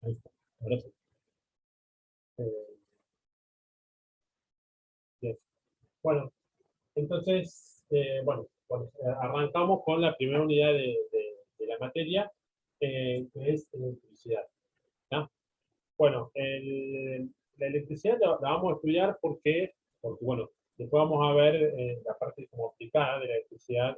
Ahí está. Ahora sí. Eh, yes. Bueno, entonces, arrancamos con la primera unidad de la materia, que es electricidad. ¿Ya? Bueno, la electricidad la vamos a estudiar porque, bueno, después vamos a ver la parte como aplicada de la electricidad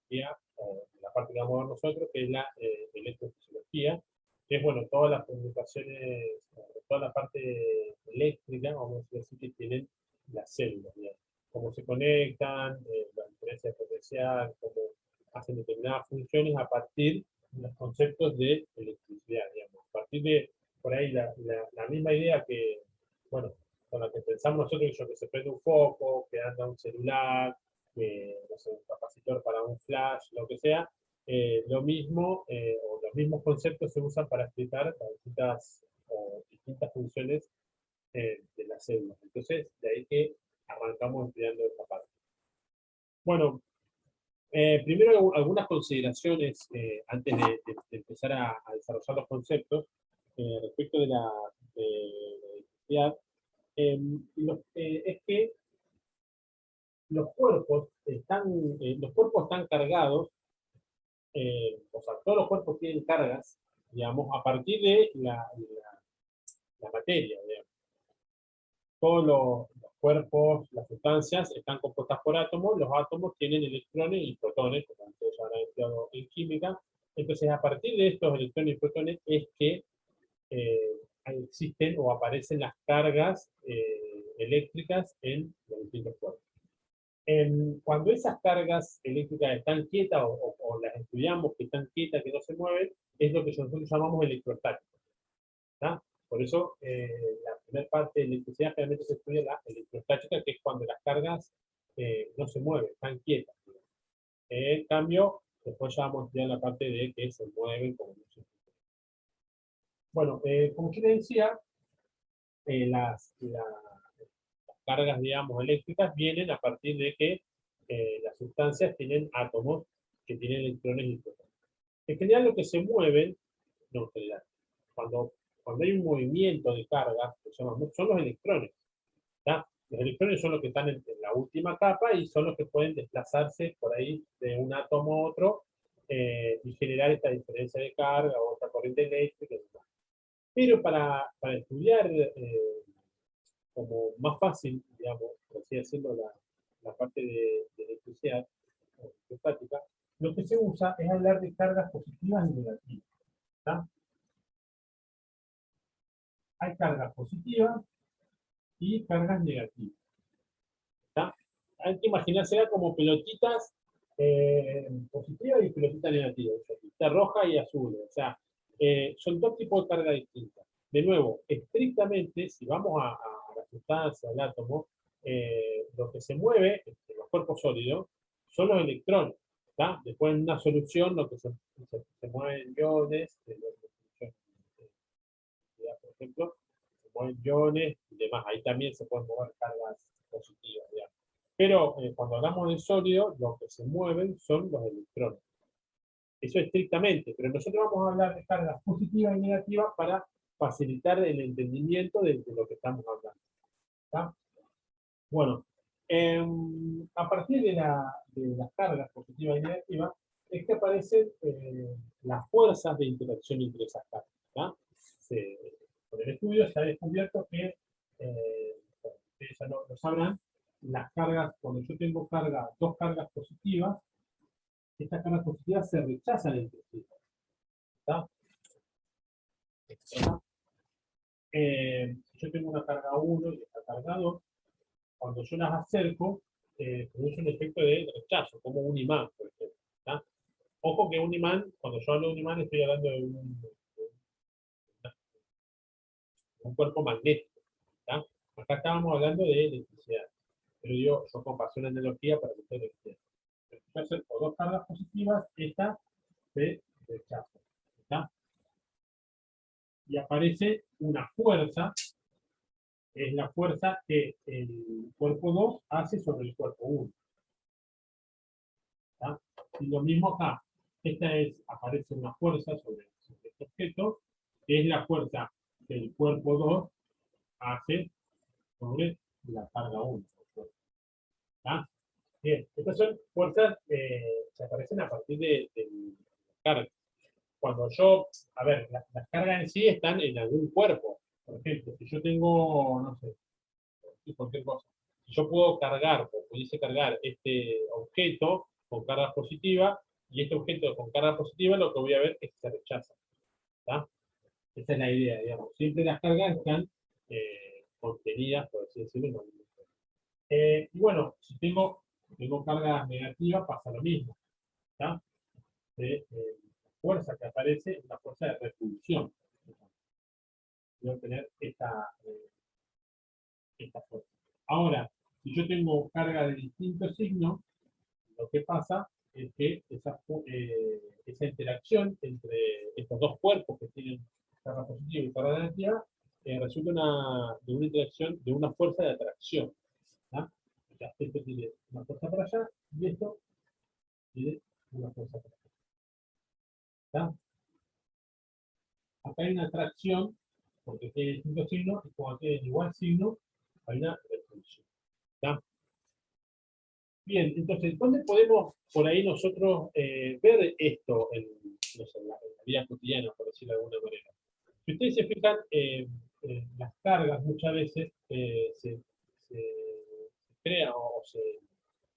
la parte que vamos a ver nosotros, que es la electrofisiología, que es, bueno, todas las comunicaciones, toda la parte eléctrica, vamos a decir, que tienen las células, digamos. Cómo se conectan, la diferencia de potencial, cómo hacen determinadas funciones a partir de los conceptos de electricidad, digamos. A partir de, por ahí, la misma idea que, bueno, con la que pensamos nosotros, que se prende un foco, que anda un celular, no sé, un capacitor para un flash, lo que sea, lo mismo, o los mismos conceptos se usan para explicar distintas funciones de las células. Entonces, de ahí que arrancamos estudiando esta parte. Bueno, primero algunas consideraciones antes de empezar a desarrollar los conceptos respecto de la electricidad. Es que los cuerpos están cargados, o sea, todos los cuerpos tienen cargas, digamos, a partir de la materia, digamos. Todos los cuerpos, las sustancias, están compuestas por átomos. Los átomos tienen electrones y protones, como ustedes habrán estudiado en química. Entonces, a partir de estos electrones y protones es que eh, existen o aparecen las cargas eléctricas en los distintos cuerpos. Cuando esas cargas eléctricas están quietas o las estudiamos que están quietas, que no se mueven, es lo que nosotros llamamos electrostática. ¿Tá? Por eso, la primera parte de electricidad realmente se estudia la electrostática, que es cuando las cargas no se mueven, están quietas. En cambio, después ya vamos a estudiar la parte de que se mueven como no se mueven. Bueno, como yo les decía, las cargas, digamos, eléctricas vienen a partir de que las sustancias tienen átomos que tienen electrones y protones. En general, lo que se mueven, no en general, cuando hay un movimiento de cargas, son los electrones. ¿Tá? Los electrones son los que están en la última capa y son los que pueden desplazarse por ahí de un átomo a otro y generar esta diferencia de carga o esta corriente eléctrica. Pero para estudiar como más fácil, digamos, por así decirlo, la parte de electricidad estática, lo que se usa es hablar de cargas positivas y negativas. ¿Tá? Hay cargas positivas y cargas negativas. ¿Tá? Hay que imaginarse como pelotitas positivas y pelotitas negativas. Pelotita roja y azul. O sea, son dos tipos de carga distintas. De nuevo, estrictamente, si vamos a la sustancia, al átomo, lo que se mueve en los cuerpos sólidos son los electrones. ¿Tá? Después en una solución lo que se mueven iones, por ejemplo, se mueven iones y demás. Ahí también se pueden mover cargas positivas, digamos. Pero cuando hablamos de sólido, lo que se mueven son los electrones. Eso estrictamente, pero nosotros vamos a hablar de cargas positivas y negativas para facilitar el entendimiento de lo que estamos hablando. ¿Tá? Bueno, a partir de las cargas positivas y negativas, es que aparecen las fuerzas de interacción entre esas cargas. ¿Tá? Por el estudio se ha descubierto que, ustedes ya lo sabrán, las cargas, cuando yo tengo dos cargas positivas, estas cargas positivas se rechazan entre sí. ¿Tá? Si yo tengo una carga 1 y esta carga 2, cuando yo las acerco, produce un efecto de rechazo, como un imán, por ejemplo. ¿Tá? Ojo que un imán, cuando yo hablo de un imán, estoy hablando de un cuerpo magnético. ¿Tá? Acá estábamos hablando de electricidad. Pero yo compasé una analogía para que ustedes lo entiendan. Yo acerco dos cargas positivas, esta se rechaza. ¿Tá? Y aparece una fuerza, es la fuerza que el cuerpo 2 hace sobre el cuerpo 1. ¿Tá? Y lo mismo acá. Aparece una fuerza sobre este objeto que es la fuerza que el cuerpo 2 hace sobre la carga 1. ¿Está? Bien, estas son fuerzas que aparecen a partir de la carga. Cuando yo, a ver, las cargas en sí están en algún cuerpo. Por ejemplo, si yo tengo, no sé, cualquier cosa, si yo puedo cargar, o pudiese cargar este objeto con carga positiva, y este objeto con carga positiva, lo que voy a ver es que se rechaza. ¿Está? Esa es la idea, digamos. Siempre las cargas están contenidas, por así decirlo, en algún cuerpo. Y bueno, si tengo cargas negativas, pasa lo mismo. ¿Está? La fuerza que aparece es una fuerza de repulsión. Voy a tener esta fuerza. Ahora, si yo tengo carga de distintos signos, lo que pasa es que esa interacción entre estos dos cuerpos que tienen carga positiva y carga negativa resulta de una interacción, de una fuerza de atracción. ¿Tá? O sea, esto tiene una fuerza para allá y esto tiene una fuerza para allá. ¿Tá? Acá hay una atracción porque tiene distintos signos y cuando tiene igual signo hay una repulsión. ¿Tá? Bien, entonces, ¿dónde podemos por ahí nosotros ver esto no sé, en la vida cotidiana, por decirlo de alguna manera? Si ustedes se fijan, las cargas muchas veces se crean o se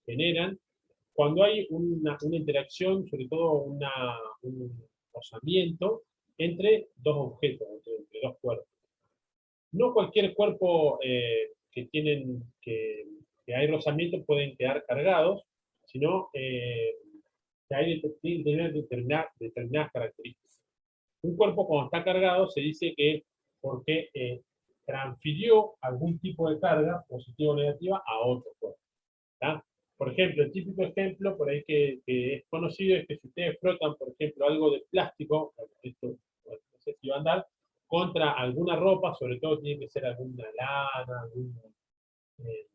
generan cuando hay una interacción, sobre todo un rozamiento entre dos objetos, entre dos cuerpos. No cualquier cuerpo que hay rozamiento pueden quedar cargados, sino que hay tienen que tener determinadas características. Un cuerpo cuando está cargado se dice que porque transfirió algún tipo de carga, positiva o negativa, a otro cuerpo. ¿Tá? Por ejemplo, el típico ejemplo por ahí que es conocido es que si ustedes frotan, por ejemplo, algo de plástico, esto no sé si va a andar, contra alguna ropa, sobre todo tiene que ser alguna lana, algún eh,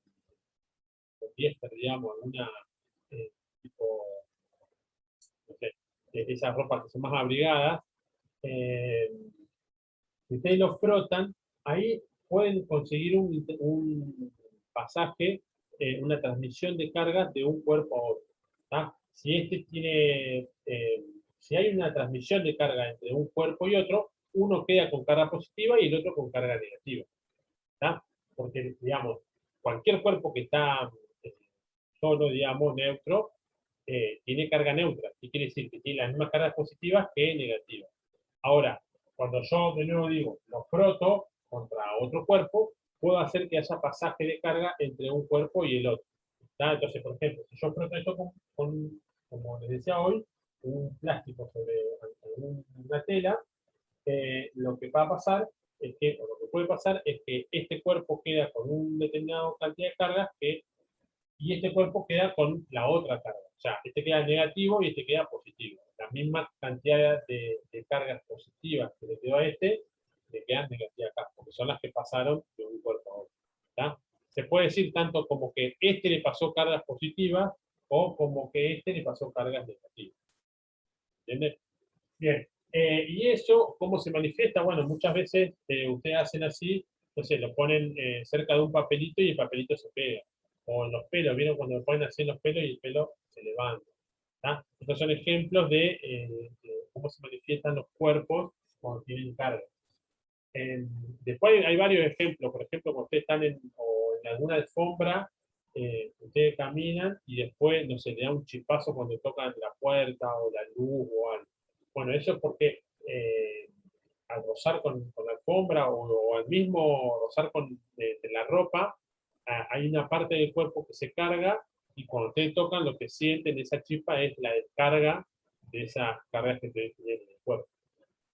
poliéster, digamos, alguna tipo, no sé, de esas ropas que son más abrigadas, eh, si ustedes lo frotan, ahí pueden conseguir un pasaje, una transmisión de cargas de un cuerpo a otro. ¿Tá? Si hay una transmisión de carga entre un cuerpo y otro, uno queda con carga positiva y el otro con carga negativa. ¿Tá? Porque, digamos, cualquier cuerpo que está eh, solo, digamos, neutro, tiene carga neutra. ¿Qué quiere decir? Que tiene las mismas cargas positivas que negativas. Ahora, cuando yo de nuevo digo, lo froto contra otro cuerpo, puedo hacer que haya pasaje de carga entre un cuerpo y el otro. ¿Tá? Entonces, por ejemplo, si yo froto esto como les decía hoy, un plástico sobre una tela, lo que va a pasar es que, o lo que puede pasar es que este cuerpo queda con una determinada cantidad de cargas y este cuerpo queda con la otra carga. O sea, este queda negativo y este queda positivo. La misma cantidad de cargas positivas que le quedó a este, le quedan negativas acá, porque son las que pasaron de un cuerpo a otro. ¿Tá? Se puede decir tanto como que este le pasó cargas positivas o como que este le pasó cargas negativas. ¿Entiendes? Bien. Y eso, ¿cómo se manifiesta? Bueno, muchas veces ustedes hacen así, entonces lo ponen cerca de un papelito y el papelito se pega. O en los pelos, ¿vieron cuando lo ponen así en los pelos y el pelo se levanta? ¿Tá? Estos son ejemplos de cómo se manifiestan los cuerpos cuando tienen carga. Eh, Después hay varios ejemplos, por ejemplo, cuando ustedes están en alguna alfombra, ustedes caminan y después, no sé, le da un chispazo cuando tocan la puerta o la luz o algo. Bueno, eso es porque al rozar con la alfombra o al mismo rozar de la ropa, hay una parte del cuerpo que se carga y cuando ustedes tocan lo que sienten esa chispa es la descarga de esas cargas que ustedes tienen en el cuerpo.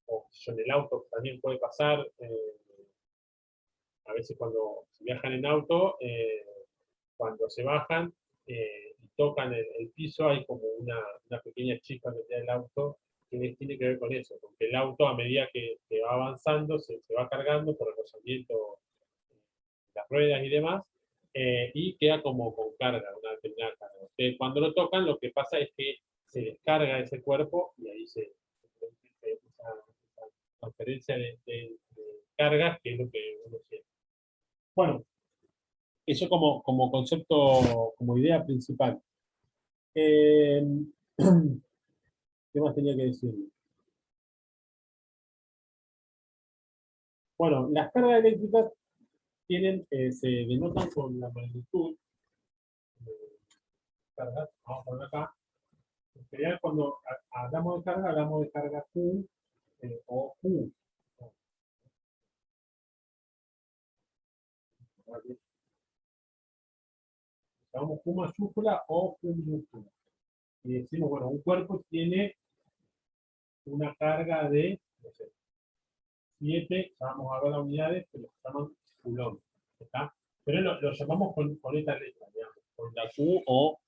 O en el auto también puede pasar, a veces cuando viajan en auto, cuando se bajan y tocan el piso, hay como una pequeña chispa que tiene el auto que tiene que ver con eso, porque el auto a medida que va avanzando se va cargando por el rozamiento de las ruedas y demás, y queda como con carga, una determinada carga. Ustedes cuando lo tocan, lo que pasa es que se descarga ese cuerpo y ahí se esa transferencia de cargas, que es lo que uno siente. Bueno, eso como concepto, como idea principal. Eh, ¿Qué más tenía que decir? Bueno, las cargas eléctricas se denotan con la magnitud de cargas. Vamos a poner acá. En general, cuando hablamos de carga Q o Q. Llamamos Q mayúscula o Q minúscula. Y decimos, bueno, un cuerpo tiene una carga de, no sé, 7, vamos a ver las unidades, que los llaman coulomb, ¿está? Pero lo llamamos con esta letra, digamos, con la Q o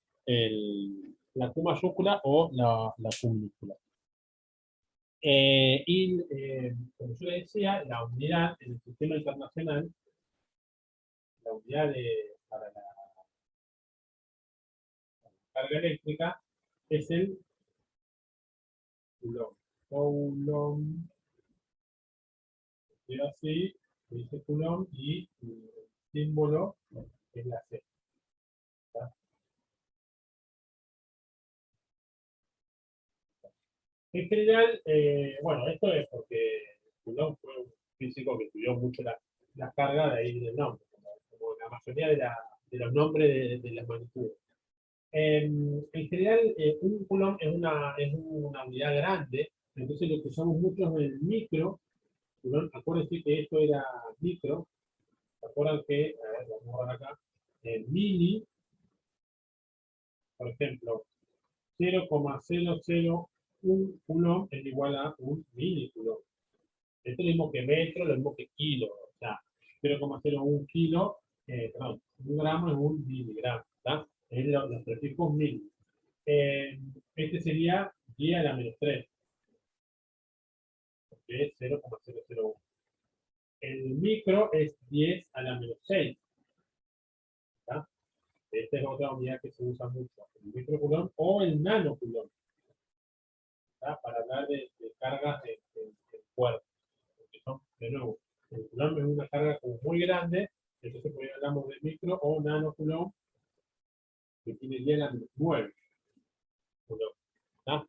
la Q mayúscula o la Q minúscula. Como yo le decía, la unidad en el sistema internacional, la unidad para la carga eléctrica, es el coulomb. Coulomb, queda así, se dice coulomb y el símbolo es la C. ¿Está? En general, bueno, esto es porque Coulomb fue un físico que estudió mucho la carga, de ahí del nombre, como la mayoría de los nombres de las magnitudes. En general, un Coulomb es una unidad grande, entonces lo que usamos mucho es el micro. Coulomb, acuérdense que esto era micro, ¿se acuerdan que, a ver, vamos a ver acá, el mini, por ejemplo, 0,001 Coulomb es igual a un mini Coulomb. Es lo mismo que metro, lo mismo que kilo. O sea, 0,01 kilo, perdón, un gramo es un miligramo. ¿Está? Es los prefijos mil. Este sería 10 a la menos 3, que es 0,001. El micro es 10 a la menos 6. ¿Está? Esta es otra unidad que se usa mucho. El microcoulomb o el nanocoulomb. ¿Está? Para hablar de cargas en cuerpo. Porque son, de nuevo, el coulomb es una carga como muy grande, entonces por ahí hablamos de micro o nanocoulomb, que tiene 10 a la menos 9 coulomb. ¿Está?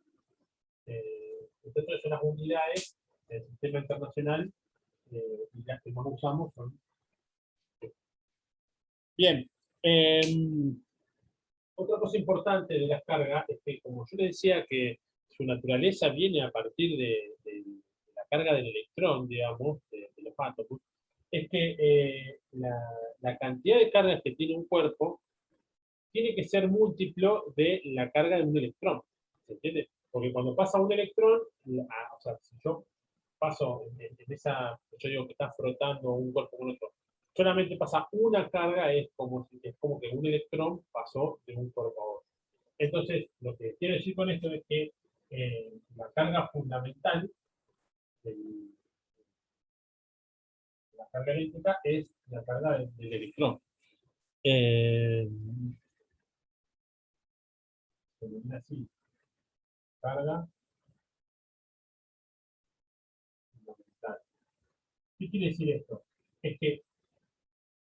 Entonces son las unidades del sistema internacional y las que más usamos son. Bien. Otra cosa importante de las cargas es que, como yo le decía, que su naturaleza viene a partir de la carga del electrón, digamos, de los átomos, es que la cantidad de cargas que tiene un cuerpo tiene que ser múltiplo de la carga de un electrón. ¿Se entiende? Porque cuando pasa un electrón, o sea, si yo paso en esa, yo digo que está frotando un cuerpo con otro, solamente pasa una carga, es como que un electrón pasó de un cuerpo a otro. Entonces, lo que quiero decir con esto es que la carga fundamental de la carga eléctrica es la carga del electrón. Eh, Se denomina así, carga fundamental. ¿Qué quiere decir esto? Es que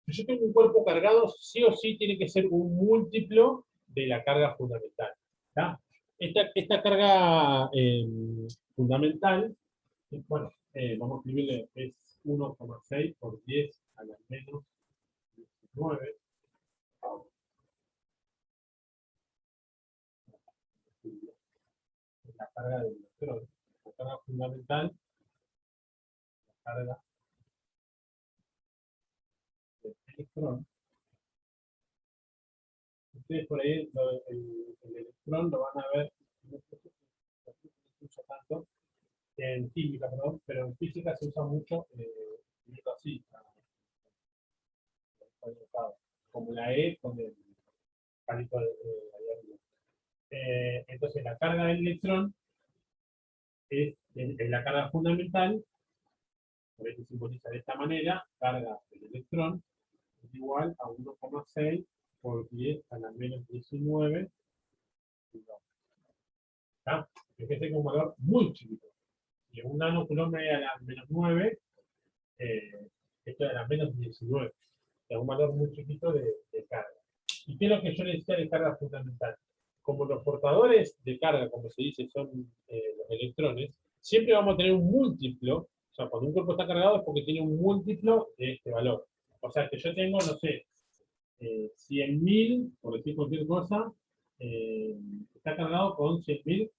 si yo tengo un cuerpo cargado, sí o sí tiene que ser un múltiplo de la carga fundamental. ¿Tá? Esta carga fundamental, bueno, vamos a escribirle, es 1,6 por 10 a la menos 19. La carga del electrón. La carga fundamental, la carga del electrón. Ustedes por ahí el electrón lo van a ver, no sé si se usa tanto, en química, perdón, pero en física se usa mucho, así, como la E con el palito de ahí arriba. Entonces la carga del electrón es la carga fundamental, por eso se simboliza de esta manera, carga del electrón es igual a 1,6 por 10 a la menos 19. ¿Está? Es que tengo un valor muy chiquito. Y un nanocoulomb a la menos 9, esto era menos 19. Es un valor muy chiquito de carga. ¿Y qué es lo que yo le decía de carga fundamental? Como los portadores de carga, como se dice, son los electrones, siempre vamos a tener un múltiplo. O sea, cuando un cuerpo está cargado es porque tiene un múltiplo de este valor. O sea, que yo tengo, no sé, 100.000, por decir cualquier cosa, está cargado con 100.000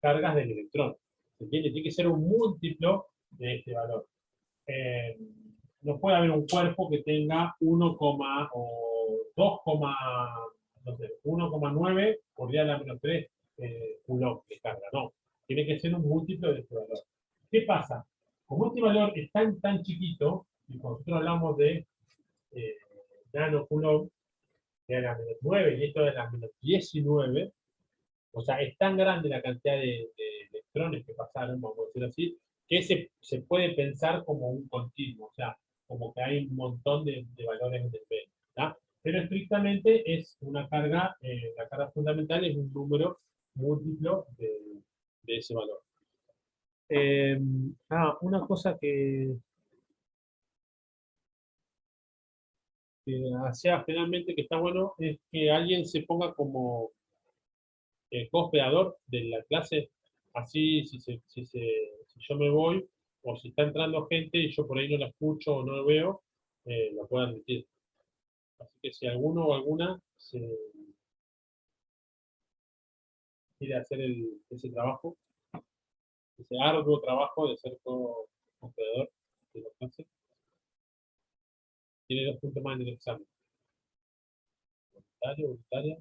cargas del electrón. ¿Se entiende? Tiene que ser un múltiplo de este valor. Eh, no puede haber un cuerpo que tenga 1, o 2, no sé, 1,9 por día a la menos 3 coulomb de carga. No, tiene que ser un múltiplo de este valor. ¿Qué pasa? Como este valor es tan chiquito, y cuando nosotros hablamos de eh, nanocoulomb, que era menos 9 y esto era menos 19, o sea, es tan grande la cantidad de electrones que pasaron, vamos a decir así, que se puede pensar como un continuo, o sea, como que hay un montón de valores en el medio, ¿tá? Pero estrictamente es una carga, la carga fundamental es un número múltiplo de ese valor. Una cosa que hacía generalmente que está bueno es que alguien se ponga como co-hospedador de la clase, así si yo me voy o si está entrando gente y yo por ahí no la escucho o no lo veo, lo puedo admitir. Así que si alguno o alguna se quiere hacer ese trabajo, ese arduo trabajo de ser co-hospedador de la clase, tiene 2 puntos más en el examen. Voluntario, voluntaria.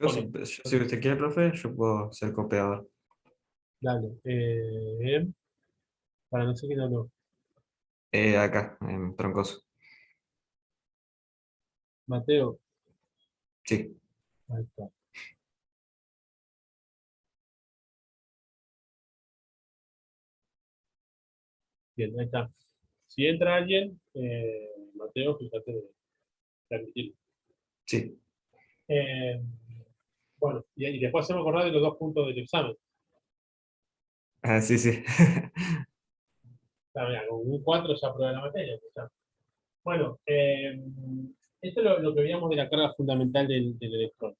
Bueno, Si usted quiere, profe, yo puedo ser copiador. dale. Para no sé quién habló. Acá, en Troncoso. Mateo. Sí. Ahí está. Bien, ahí está. Si entra alguien, Mateo, fíjate de permitirlo. Sí. Eh, bueno, y después hacemos acordar de los 2 puntos del examen. Ah, sí, sí. O sea, mira, con un 4 ya aprueba la materia. Pues ya. Bueno, esto es lo que veíamos de la carga fundamental del electrón.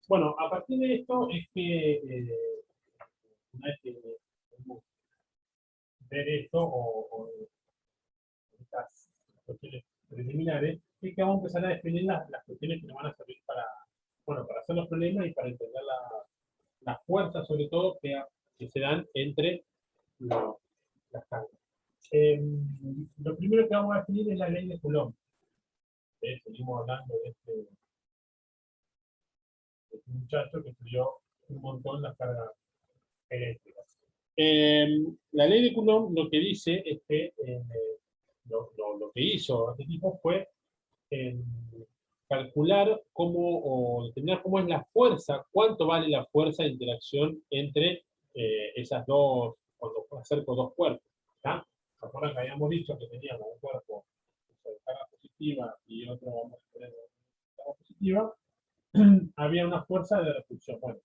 Bueno, a partir de esto es que una vez que podemos ver esto o estas cuestiones preliminares, es que vamos a empezar a definir las cuestiones que nos van a servir para, bueno, para hacer los problemas y para entender las fuerzas, sobre todo, que se dan entre las cargas. Lo primero que vamos a definir es la ley de Coulomb. Seguimos hablando de este muchacho que estudió un montón las cargas eléctricas. La ley de Coulomb lo que dice es que lo que hizo este tipo fue eh, calcular cómo, o determinar cómo es la fuerza, cuánto vale la fuerza de interacción entre esas dos, cuando acerco dos cuerpos. ¿Tá? ¿Se acuerdan que habíamos dicho que teníamos un cuerpo de carga positiva y otro, vamos a poner, de carga positiva? Había una fuerza de repulsión. Bueno,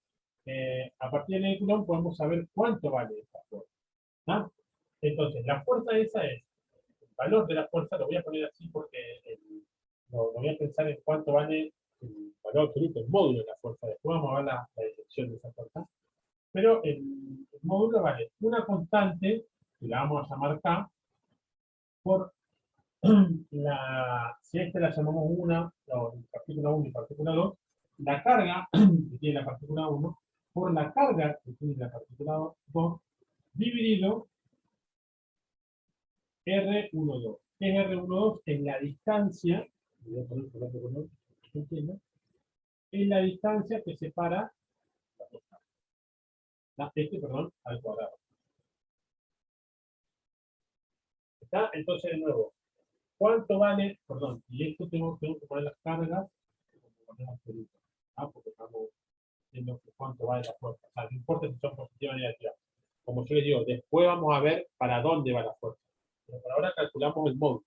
a partir del Coulomb podemos saber cuánto vale esta fuerza. ¿Tá? Entonces, la fuerza esa es, el valor de la fuerza, lo voy a poner así porque no voy a pensar en cuánto vale el valor absoluto, el módulo de la fuerza. Después vamos a ver la dirección de esa fuerza. Pero el módulo vale una constante, que la vamos a llamar K, por si a esta la llamamos partícula 1 y partícula 2, la carga que tiene la partícula 1 por la carga que tiene la partícula 2 dividido R12. ¿Qué es R12? Es la distancia, voy a poner por otro color, ¿se entiende? Es la distancia que separa perdón, al cuadrado. ¿Está? Entonces, de nuevo, ¿cuánto vale? Perdón, y esto tengo que poner las cargas como poner absoluto, ¿ah? Porque estamos viendo cuánto vale la fuerza. O sea, no importa si son positivas o negativas. Como yo les digo, después vamos a ver para dónde va la fuerza. Pero por ahora calculamos el módulo.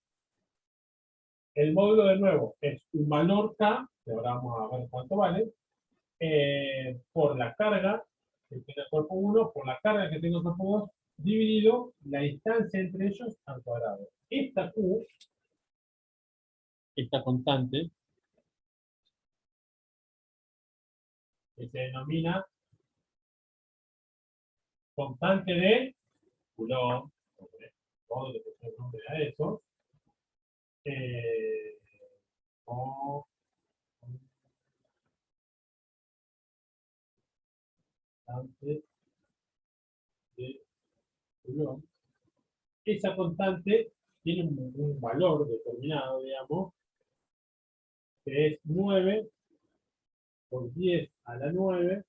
El módulo, de nuevo, es un valor K, que ahora vamos a ver cuánto vale, por la carga que tiene el cuerpo 1, por la carga que tiene el cuerpo 2, dividido la distancia entre ellos al cuadrado. Esta Q, esta constante, que se denomina constante de Coulomb, todo le puse el nombre a eso, eh, o constante de Coulomb. Esa constante tiene un valor determinado, digamos, que es 9 por 10 a la 9.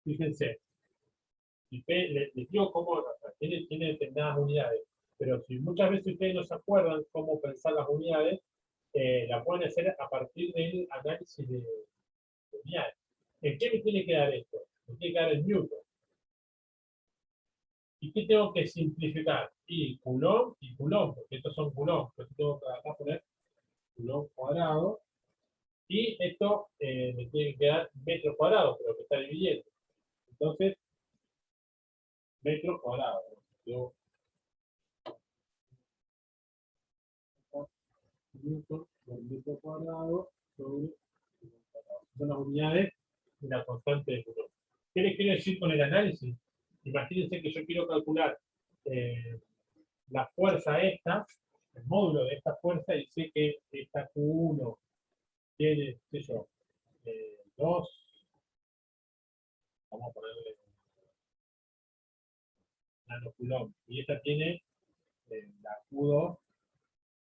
Fíjense, si les digo cómo, tiene determinadas unidades, pero si muchas veces ustedes no se acuerdan cómo pensar las unidades, la pueden hacer a partir del análisis de unidades. ¿En qué me tiene que dar esto? Me tiene que dar el Newton. ¿Y qué tengo que simplificar? Y Coulomb, porque estos son Coulomb, por eso tengo que acá poner Coulomb cuadrado, y esto me tiene que dar metros cuadrados, pero que está dividiendo. Entonces, metros cuadrados. Yo, Newton por metro cuadrado sobre son las unidades de la constante de Coulomb. ¿Qué les quiero decir con el análisis? Imagínense que yo quiero calcular la fuerza esta, el módulo de esta fuerza, y sé que esta Q1 tiene, qué sé yo, 2, vamos a ponerle nanocoulomb, y esta tiene, la Q2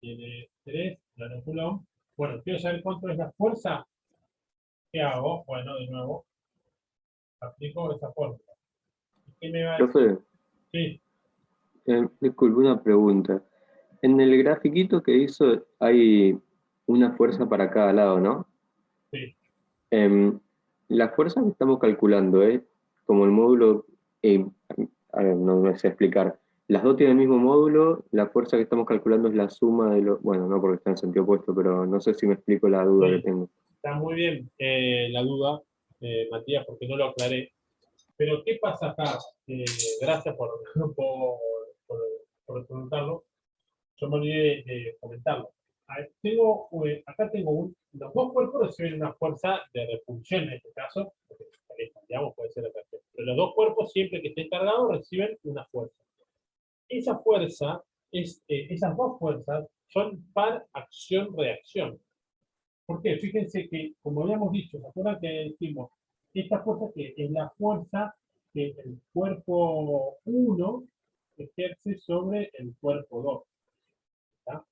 tiene 3 nanocoulomb. Bueno, quiero saber cuánto es la fuerza. ¿Qué hago? Bueno, de nuevo, aplico esa fórmula. ¿Qué me va a decir? Profe, Sí, disculpe una pregunta. En el grafiquito que hizo hay una fuerza para cada lado, ¿no? sí. La fuerza que estamos calculando es como el módulo, a ver, no me sé explicar. Las dos tienen el mismo módulo, la fuerza que estamos calculando es la suma de los, bueno, no porque está en sentido opuesto, pero no sé si me explico la duda que Sí, tengo. está muy bien la duda, Matías, porque no lo aclaré. Pero ¿qué pasa acá? Gracias por, por, por preguntarlo. Yo me olvidé de comentarlo. A ver, acá tengo los dos cuerpos reciben una fuerza de repulsión en este caso, porque digamos, puede ser otra cosa. Pero los dos cuerpos, siempre que estén cargados, reciben una fuerza. Esa fuerza, esas dos fuerzas son par acción-reacción. ¿Por qué? Fíjense que, como habíamos dicho, ¿se acuerdan que decimos, esta fuerza que es la fuerza que el cuerpo 1 ejerce sobre el cuerpo 2? ¿Está?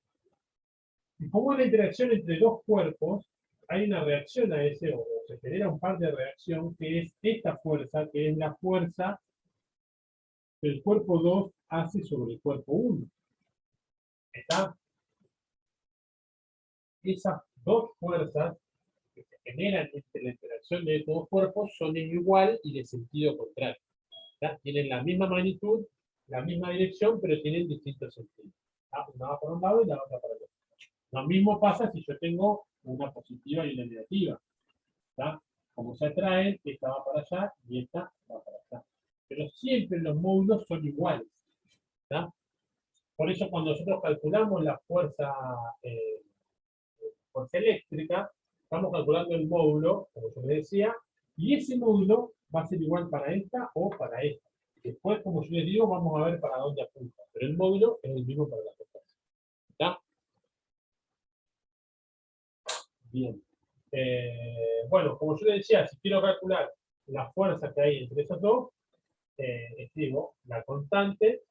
Y como es la interacción entre dos cuerpos, hay una reacción a ese, o se genera un par de reacción, que es esta fuerza, que es la fuerza que el cuerpo 2 hace sobre el cuerpo 1. ¿Está? Esas dos fuerzas que se generan entre la interacción de estos dos cuerpos son en igual y de sentido contrario. ¿Está? Tienen la misma magnitud, la misma dirección, pero tienen distintos sentidos. ¿Está? Una va para un lado y la otra para el otro. Lo mismo pasa si yo tengo una positiva y una negativa. ¿Está? Como se atraen, esta va para allá y esta va para allá. Pero siempre los módulos son iguales. ¿Está? Por eso cuando nosotros calculamos la fuerza, fuerza eléctrica, estamos calculando el módulo, como yo les decía, y ese módulo va a ser igual para esta o para esta. Después, como yo les digo, vamos a ver para dónde apunta. Pero el módulo es el mismo para las dos cosas. ¿Está? Bien. Bueno, como yo les decía, si quiero calcular la fuerza que hay entre esos dos, escribo la constante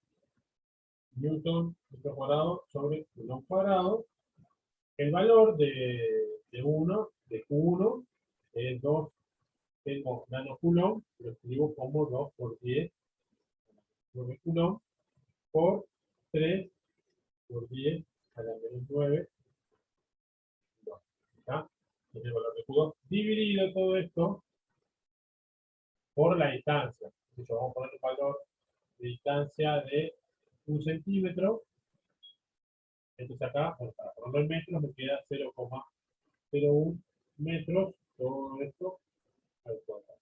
Newton metro cuadrado sobre Coulomb cuadrado. El valor de 1, de Q1, es 2, tengo nanocoulomb, lo escribo como 2 por 10 Coulomb por 3 por 10 a la menos 9. ¿Está? Tiene el valor de Q2 dividido todo esto por la distancia. Entonces vamos a poner un valor de distancia de 1 centímetro. Entonces acá, bueno, para ponerlo en metros, me queda 0,01 metros todo esto al cuadrado.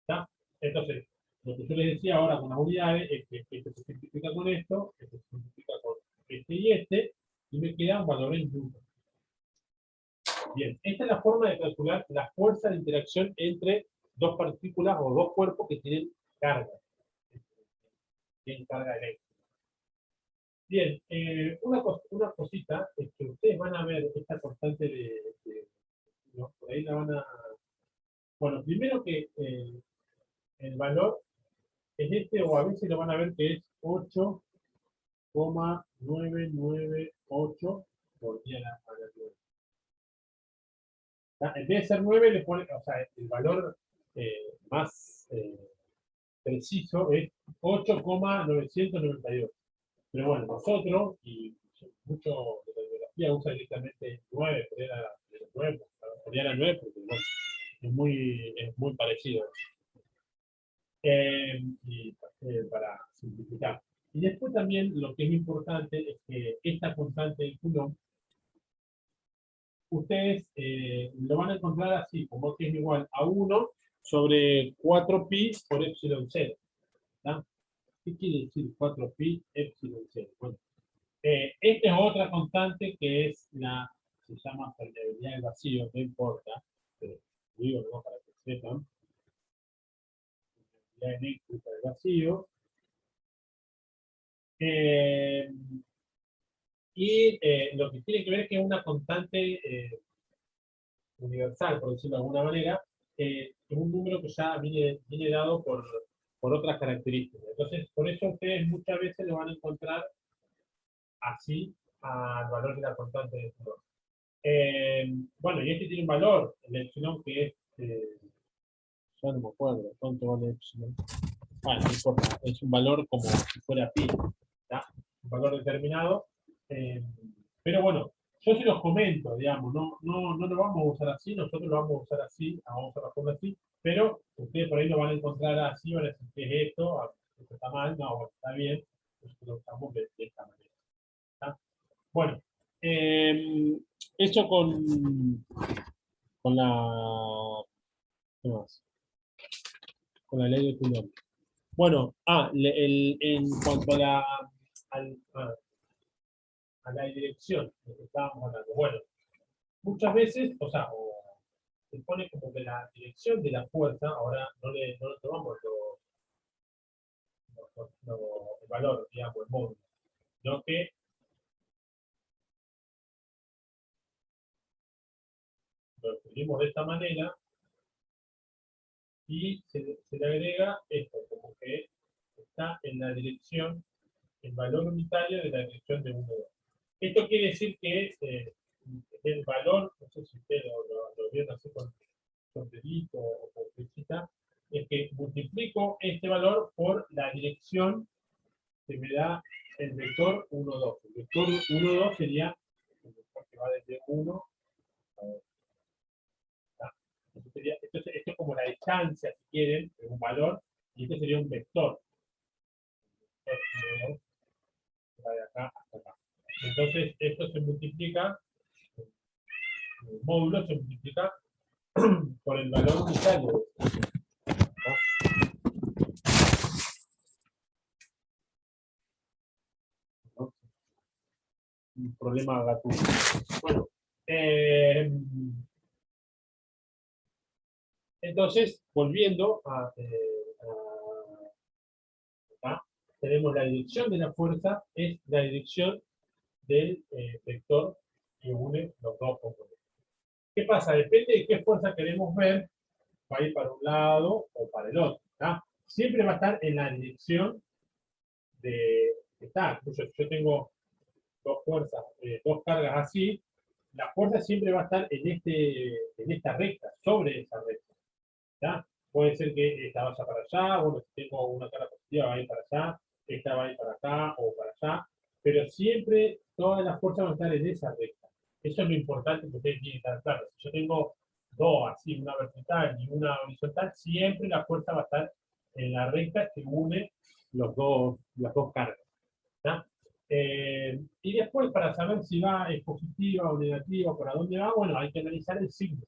¿Está? Entonces, lo que yo les decía ahora con las unidades es que esto se simplifica con esto se simplifica con este, y me queda un valor en newton. Bien, esta es la forma de calcular la fuerza de interacción entre dos partículas o dos cuerpos que tienen carga. Tienen carga eléctrica. Bien, una cosita es que ustedes van a ver esta constante ¿no? Por ahí la van a... Bueno, primero que el valor es este, o a veces lo van a ver que es 8,998 por 10 a la 9. En vez de ser 9, le pone, o sea, el valor más preciso es 8,998. Pero bueno, nosotros, y mucho de la biología usa directamente 9, pero era 9, era 9 porque bueno, es muy parecido. Para simplificar. Y después también lo que es importante es que esta constante de Coulomb, ustedes lo van a encontrar así, como que es igual a 1 sobre 4pi por epsilon 0. ¿Tá? ¿Qué quiere decir 4pi epsilon 0? Bueno, esta es otra constante que es se llama permeabilidad del vacío, no importa, pero digo ¿no? Para que sepan, permeabilidad eléctrica del vacío. Lo que tiene que ver es que es una constante universal, por decirlo de alguna manera, es un número que ya viene dado por otras características. Entonces, por eso ustedes muchas veces lo van a encontrar así al valor de la constante de Coulomb. Bueno, y este tiene un valor, el epsilon, que es, ya no me acuerdo, ¿cuánto vale epsilon? Bueno, no importa, es un valor como si fuera pi, ¿tá? Un valor determinado. Pero bueno, yo se los comento, digamos, no lo vamos a usar así, nosotros lo vamos a usar así, vamos a trabajarlo así, pero ustedes por ahí lo van a encontrar así, van a decir que es esto está mal, no, está bien, nosotros lo usamos de esta manera. ¿Tá? Bueno, eso con la... ¿qué más? Con la ley de Coulomb. Bueno, en cuanto a la dirección de que estábamos hablando. Bueno, muchas veces, o sea, se pone como que la dirección de la fuerza, ahora no le tomamos el valor, digamos, el módulo, sino que lo escribimos de esta manera y se le agrega esto, como que está en la dirección, el valor unitario de la dirección de 1, 2. Esto quiere decir que el valor, no sé si ustedes lo vieron así con dedito o con flechita, es que multiplico este valor por la dirección que me da el vector 1, 2. El vector 1, 2 sería el vector que va desde 1 a 2. Entonces, esto es como la distancia, si quieren, de un valor, y este sería un vector. Va de acá hasta acá. Entonces, esto se multiplica, el módulo se multiplica por el valor unitario. ¿No? Un problema gratuito. Bueno, entonces, volviendo acá, tenemos la dirección de la fuerza, es la dirección del vector que une los dos componentes. ¿Qué pasa? Depende de qué fuerza queremos ver, va a ir para un lado o para el otro. ¿Tá? Siempre va a estar en la dirección de estar. Yo tengo dos fuerzas, dos cargas así, la fuerza siempre va a estar en esta recta, sobre esa recta. ¿Ya? Puede ser que esta vaya para allá, bueno, si tengo una carga positiva va a ir para allá, esta va a ir para acá o para allá, pero siempre todas las fuerzas van a estar en esa recta. Eso es lo importante que ustedes tienen que estar claros. Si yo tengo dos así, una vertical y una horizontal, siempre la fuerza va a estar en la recta que une las dos cargas. ¿Ya? Y después, para saber si es positiva o negativa, para dónde va, bueno, hay que analizar el signo.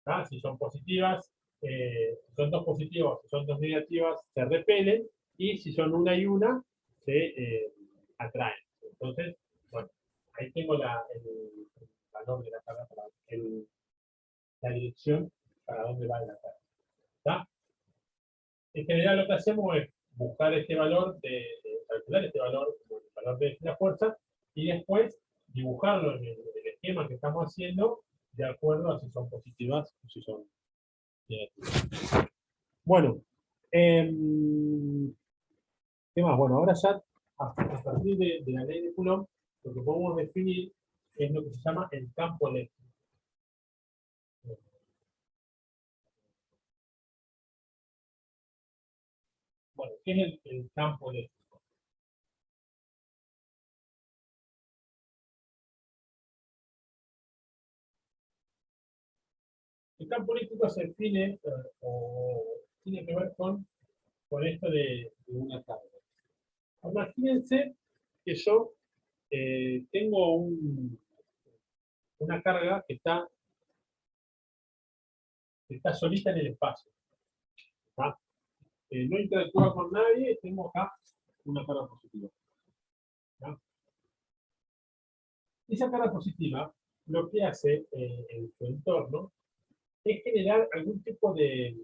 ¿tá? Si son positivas, si son dos positivas, si son dos negativas, se repelen, y si son una y una, se atraen. Entonces, bueno, ahí tengo el valor de la carga, la dirección para dónde va la carga. ¿Tá? En general lo que hacemos es buscar este valor, calcular este valor, como el valor de la fuerza, y después dibujarlo en el esquema que estamos haciendo de acuerdo a si son positivas o si son negativas. Bueno, ¿qué más? Bueno, ahora ya a partir de la ley de Coulomb, lo que podemos definir es lo que se llama el campo eléctrico. Bueno, ¿qué es el campo eléctrico? El campo eléctrico se define o tiene que ver con esto de una carga. Imagínense que yo tengo una carga que está solita en el espacio. ¿Tá? No interactúa con nadie, tengo acá una carga positiva. ¿Tá? Esa carga positiva lo que hace en su entorno es generar algún tipo de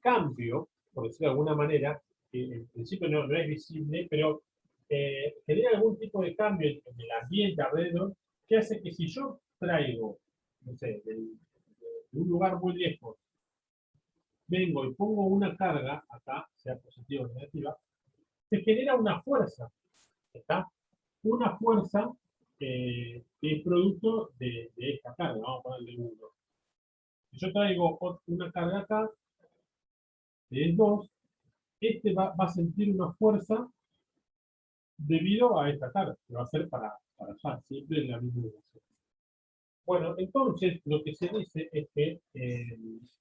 cambio, por decirlo de alguna manera, que en principio no es visible, pero genera algún tipo de cambio en el ambiente alrededor, que hace que si yo traigo, no sé, de un lugar muy lejos, vengo y pongo una carga acá, sea positiva o negativa, se genera una fuerza, ¿está? Una fuerza que es producto de esta carga, vamos a ponerle 1. Si yo traigo una carga acá, que es 2, este va a sentir una fuerza debido a esta carga, que va a ser para allá, siempre en la misma dirección. Bueno, entonces lo que se dice es que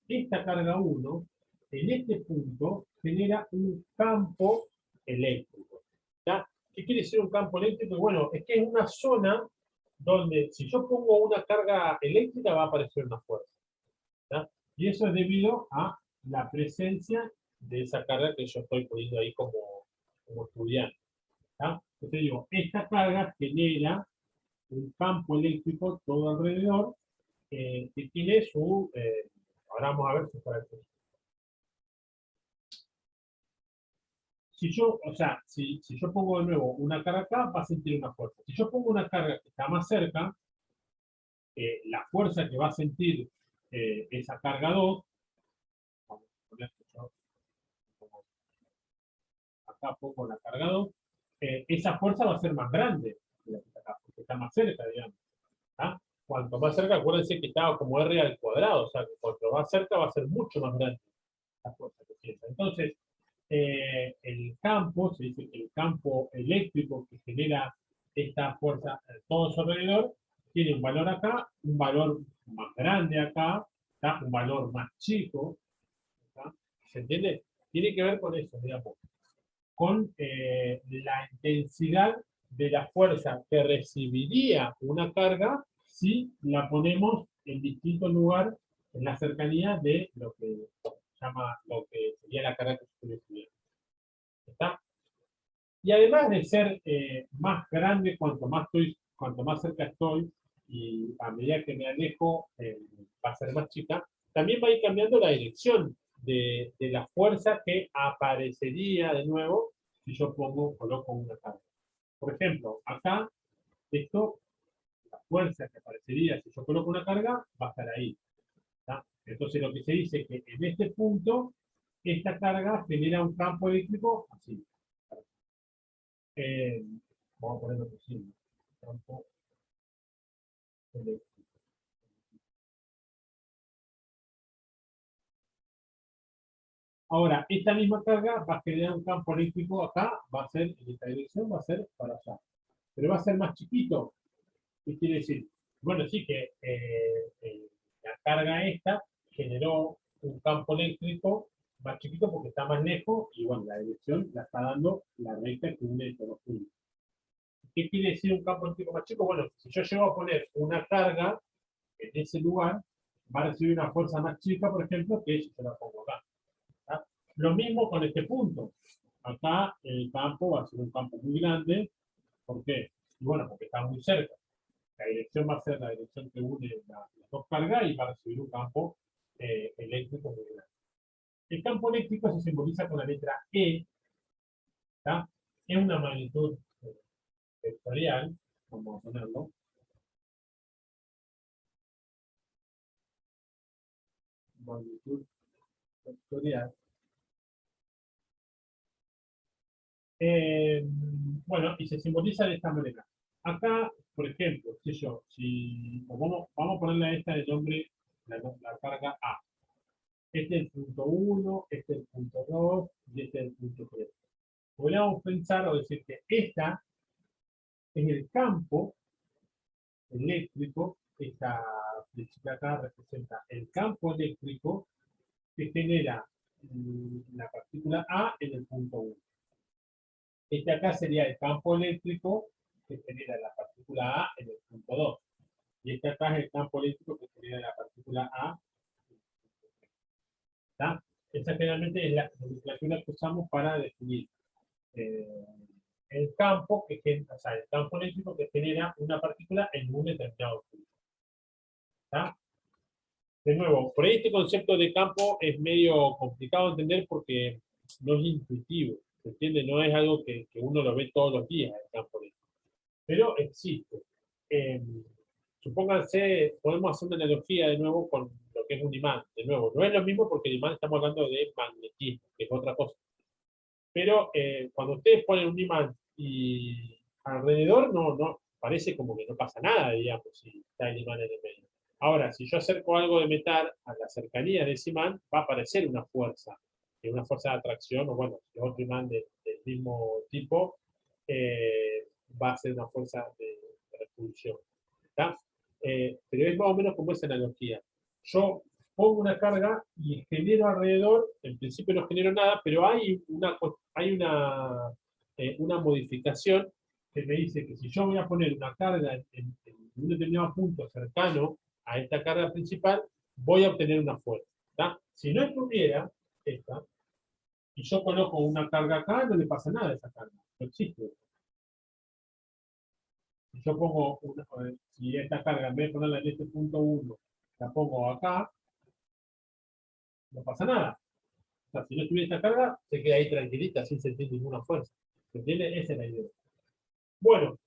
esta carga 1, en este punto, genera un campo eléctrico. ¿Ya? ¿Qué quiere decir un campo eléctrico? Bueno, es que es una zona donde si yo pongo una carga eléctrica va a aparecer una fuerza. ¿Ya? Y eso es debido a la presencia de esa carga que yo estoy poniendo ahí como estudiante. ¿Ya? Entonces digo, esta carga genera un campo eléctrico todo alrededor que tiene su, ahora vamos a ver sus características. Si yo, o sea, si yo pongo de nuevo una carga acá, va a sentir una fuerza. Si yo pongo una carga que está más cerca, la fuerza que va a sentir esa carga 2, vamos a poner que yo acá pongo la carga 2, esa fuerza va a ser más grande que la que está acá, porque está más cerca, digamos. ¿Ah? Cuanto más cerca, acuérdense que estaba como R al cuadrado, o sea, que cuanto más cerca va a ser mucho más grande la fuerza que sienta. Entonces, el campo, se dice que el campo eléctrico que genera esta fuerza a todo su alrededor, tiene un valor acá, un valor más grande acá, ¿tá? Un valor más chico, ¿tá? ¿Se entiende? Tiene que ver con eso, digamos, con la intensidad de la fuerza que recibiría una carga si la ponemos en distinto lugar en la cercanía de lo que lo que sería la carga que estoy estudiando. ¿Está? Y además de ser más grande cuanto más cerca estoy, y a medida que me alejo va a ser más chica, también va a ir cambiando la dirección de la fuerza que aparecería de nuevo si yo coloco una carga. Por ejemplo, acá, la fuerza que aparecería si yo coloco una carga, va a estar ahí. ¿Tá? Entonces lo que se dice es que en este punto, esta carga genera un campo eléctrico así. Vamos a ponerlo así. Campo eléctrico. Ahora, esta misma carga va a generar un campo eléctrico acá, va a ser, en esta dirección, va a ser para allá. Pero va a ser más chiquito. ¿Qué quiere decir? Bueno, sí que la carga esta generó un campo eléctrico más chiquito porque está más lejos y bueno, la dirección la está dando la recta que une todos los puntos. ¿Qué quiere decir un campo eléctrico más chico? Bueno, si yo llego a poner una carga en ese lugar, va a recibir una fuerza más chica, por ejemplo, que si yo la pongo acá. ¿Tá? Lo mismo con este punto. Acá el campo va a ser un campo muy grande. ¿Por qué? Y bueno, porque está muy cerca. La dirección va a ser la dirección que une las dos cargas y va a recibir un campo eléctrico muy grande. El campo eléctrico se simboliza con la letra E. ¿Tá? Es una magnitud vectorial, vamos a ponerlo. Magnitud vectorial. Bueno, y se simboliza de esta manera. Acá, por ejemplo, vamos a ponerle a esta el nombre, la carga A. Este es el punto 1, este es el punto 2 y este es el punto 3. Podríamos pensar o decir que esta es el campo eléctrico, esta flechita acá representa el campo eléctrico que genera la partícula A en el punto 1. Este acá sería el campo eléctrico que genera la partícula A en el punto 2. Y este acá es el campo eléctrico que genera la partícula A. ¿Tá? Esa generalmente es la nomenclatura que usamos para definir el campo o sea, el campo eléctrico que genera una partícula en un determinado punto. ¿Tá? De nuevo, por ahí este concepto de campo es medio complicado de entender porque no es intuitivo. ¿Se entiende? No es algo que uno lo ve todos los días, el campo eléctrico. Pero existe. Supónganse, podemos hacer una analogía de nuevo con lo que es un imán. De nuevo, no es lo mismo porque el imán estamos hablando de magnetismo, que es otra cosa. Pero cuando ustedes ponen un imán y alrededor no parece como que no pasa nada, digamos, si está el imán en el medio. Ahora, si yo acerco algo de metal a la cercanía de ese imán, va a aparecer una fuerza de atracción, o bueno, si es otro imán del mismo tipo, va a ser una fuerza de repulsión. ¿Tá? Pero es más o menos como esa analogía. Yo pongo una carga y genero alrededor, en principio no genero nada, pero hay una modificación que me dice que si yo voy a poner una carga en un determinado punto cercano a esta carga principal, voy a obtener una fuerza. ¿Tá? Si no estuviera esta, y yo coloco una carga acá, no le pasa nada a esa carga, no existe. Si yo pongo si esta carga en vez de ponerla en este punto 1, la pongo acá, no pasa nada. O sea, si no tuviera esta carga, se queda ahí tranquilita, sin sentir ninguna fuerza. ¿Se entiende? Esa es la idea. Bueno,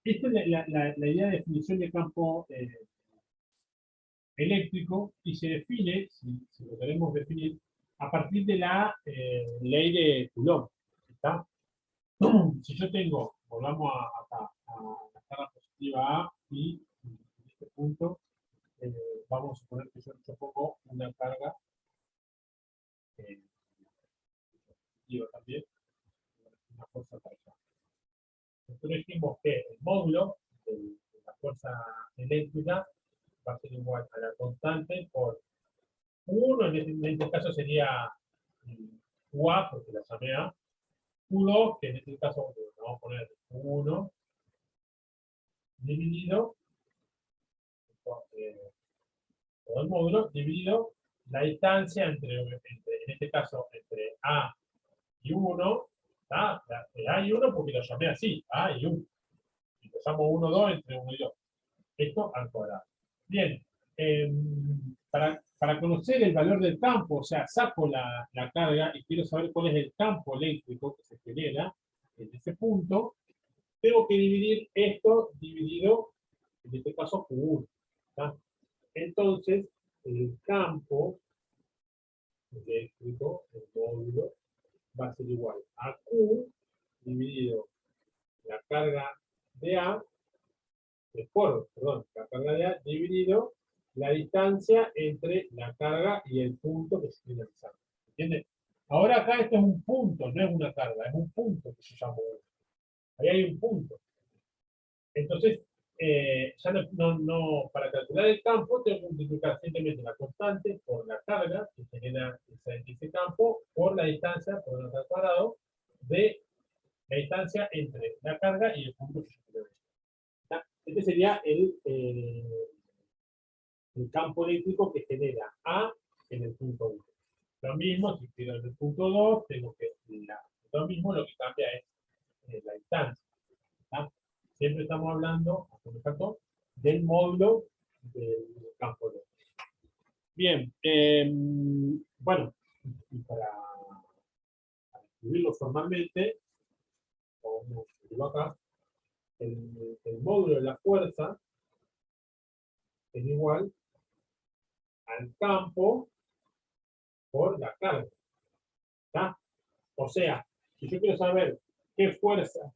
esta es la idea de definición de campo eléctrico y se define, si lo queremos definir, a partir de la ley de Coulomb. ¿Está? Si yo tengo, volvamos acá, a la carga positiva A y en este punto, vamos a suponer que yo pongo una carga positiva también, una fuerza para allá. Nosotros dijimos que el módulo de la fuerza eléctrica va a ser igual a la constante por 1, en este caso sería QA, porque la llamé A, Q2, que en este caso vamos a poner 1, dividido por todo el módulo, dividido la distancia en este caso, entre A y 1, A y 1 porque lo llamé así, A y 1. Y lo llamo 1, 2 entre 1 y 2. Esto al cuadrado. Bien, para conocer el valor del campo, o sea, saco la carga y quiero saber cuál es el campo eléctrico que se genera en ese punto, tengo que dividir esto dividido, en este caso, por 1. ¿Tá? Entonces, el campo eléctrico, el módulo, va a ser igual a Q dividido la carga de A, la carga de A dividido la distancia entre la carga y el punto que se tiene realizando. ¿Entiendes? Ahora acá esto es un punto, no es una carga, es un punto que se llama. Ahí hay un punto. Entonces, ya para calcular el campo tengo que multiplicar simplemente la constante por la carga que genera ese campo por la distancia, por el cuadrado, de la distancia entre la carga y el punto que yo quiero ver. Este sería el campo eléctrico que genera A en el punto 1. Lo mismo, si quiero en el punto 2, tengo que lo mismo, lo que cambia es la distancia. ¿Tá? Siempre estamos hablando, del módulo del campo eléctrico. Bien, bueno, y para escribirlo formalmente, vamos a escribirlo acá, el módulo de la fuerza es igual al campo por la carga. ¿Tá? O sea, si yo quiero saber qué fuerza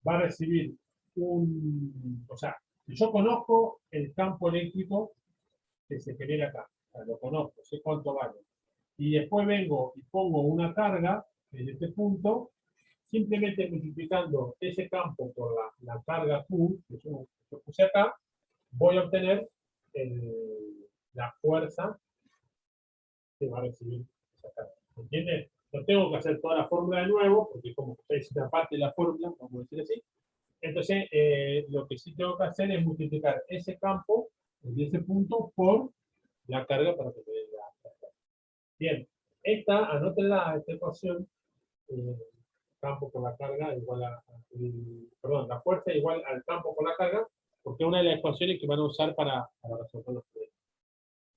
va a recibir o sea, si yo conozco el campo eléctrico que se genera acá, o sea, lo conozco, sé cuánto vale, y después vengo y pongo una carga en este punto, simplemente multiplicando ese campo por la carga Q, que yo puse acá, voy a obtener la fuerza que va a recibir esa carga. ¿Entiendes? No tengo que hacer toda la fórmula de nuevo, porque como ustedes una parte de la fórmula, vamos a decir así. Entonces, lo que sí tengo que hacer es multiplicar ese campo de ese punto por la carga para que me dé la carga. Bien, anótenla, esta ecuación, campo por la carga igual perdón, la fuerza igual al campo por la carga, porque es una de las ecuaciones que van a usar para resolver los problemas.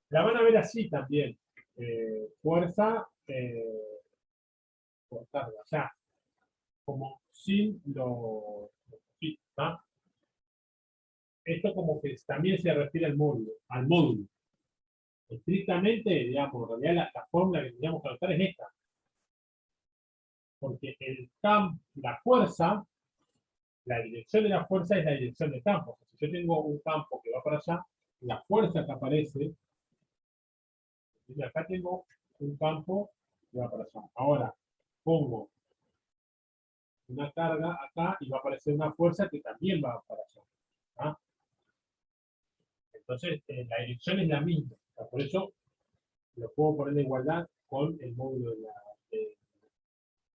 La van a ver así también, fuerza por carga, o sea, como sin sí, ¿tá? Esto como que también se refiere al módulo. Estrictamente, digamos, en realidad la fórmula que tendríamos que anotar es esta. Porque la fuerza, la dirección de la fuerza es la dirección del campo. O sea, si yo tengo un campo que va para allá, la fuerza que aparece, y acá tengo un campo que va para allá. Ahora, pongo una carga acá y va a aparecer una fuerza que también va para allá. ¿Ah? Entonces, la dirección es la misma. O sea, por eso lo puedo poner en igualdad con el módulo de la...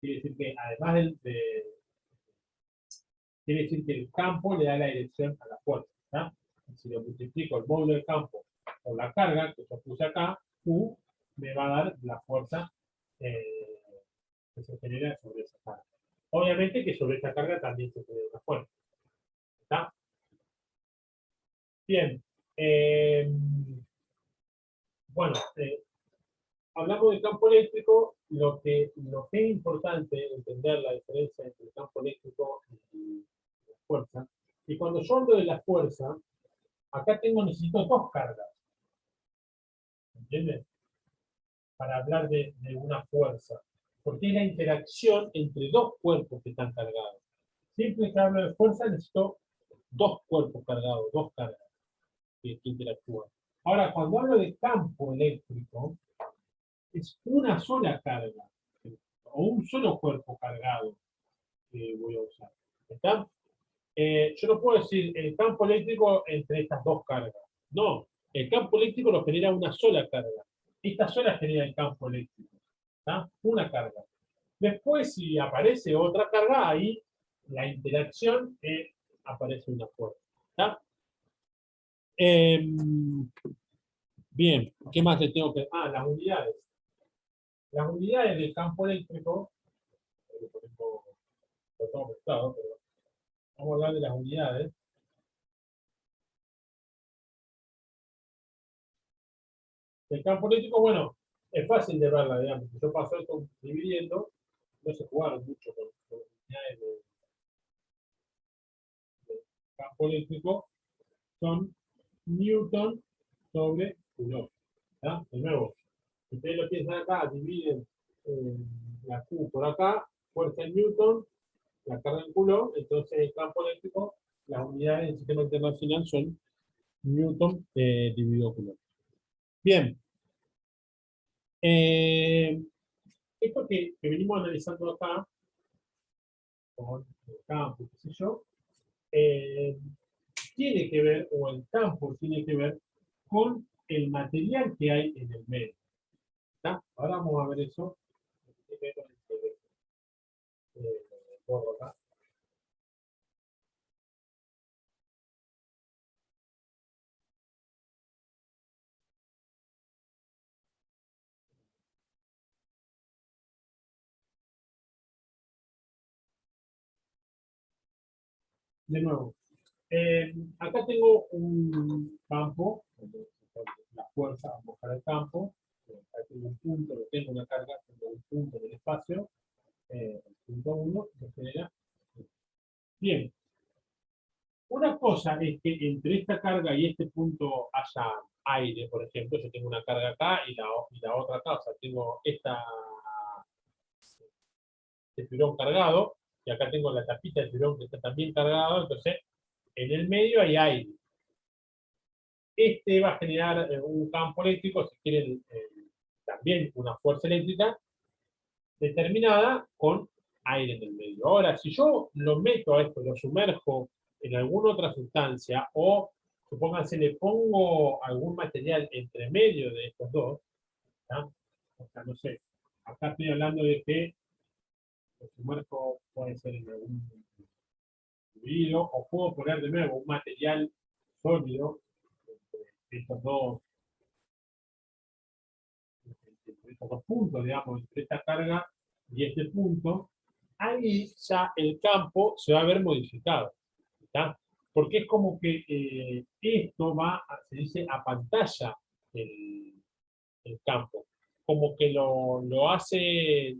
quiere decir que además quiere decir que el campo le da la dirección a la fuerza. ¿Tá? Si lo multiplico el módulo del campo por la carga que yo puse acá, Q, me va a dar la fuerza que se genera sobre esa carga. Obviamente que sobre esta carga también se genera una fuerza. ¿Está? Bien. Bueno, hablamos del campo eléctrico. Lo que es importante entender la diferencia entre el campo eléctrico y la fuerza. Y cuando yo hablo de la fuerza, acá necesito dos cargas. ¿Entiendes? Para hablar de una fuerza. Porque es la interacción entre dos cuerpos que están cargados. Siempre que hablo de fuerza necesito dos cuerpos cargados, dos cargas que interactúan. Ahora, cuando hablo de campo eléctrico, es una sola carga, o un solo cuerpo cargado que voy a usar. ¿Está? Yo no puedo decir el campo eléctrico entre estas dos cargas. No, el campo eléctrico lo genera una sola carga. Esta sola genera el campo eléctrico. ¿Está? Una carga. Después, si aparece otra carga, ahí la interacción aparece una fuerza. ¿Está? Bien, ¿qué más le tengo que...? Ah, las unidades. Las unidades del campo eléctrico, lo tengo mezclado, pero vamos a hablar de las unidades. El campo eléctrico, bueno, es fácil de verla, digamos. Si yo paso esto dividiendo, no se jugaron mucho con las unidades de campo eléctrico, son Newton sobre Coulomb. ¿Ya? De nuevo, si ustedes lo piensan acá, dividen la Q por acá, fuerza en Newton, la carga en Coulomb, entonces el campo eléctrico, las unidades del sistema internacional son Newton dividido Coulomb. Bien. Esto que venimos analizando acá, con el campo, qué sé yo, tiene que ver, o el campo tiene que ver con el material que hay en el medio. ¿Está? Ahora vamos a ver eso. Borro acá. de nuevo, acá tengo un campo, la fuerza, vamos a buscar el campo, acá tengo un punto, tengo una carga, tengo un punto en el espacio, el punto 1, que genera. Bien, una cosa es que entre esta carga y este punto haya aire, por ejemplo, yo tengo una carga acá y la otra acá, o sea, tengo este fibrón cargado, y acá tengo la tapita del fibrón que está también cargado, entonces en el medio hay aire. Este va a generar un campo eléctrico, si quieren, también una fuerza eléctrica determinada con aire en el medio. Ahora, si yo lo meto a esto, lo sumerjo en alguna otra sustancia, o supónganse le pongo algún material entre medio de estos dos, ¿tá? O sea, no sé, acá estoy hablando de que lo sumerjo puede ser en algún fluido, o puedo poner de nuevo un material sólido entre estos dos puntos, digamos, entre esta carga y este punto, ahí ya el campo se va a ver modificado, ¿tá? Porque es como que esto va, se dice, a pantalla el campo, como que lo hace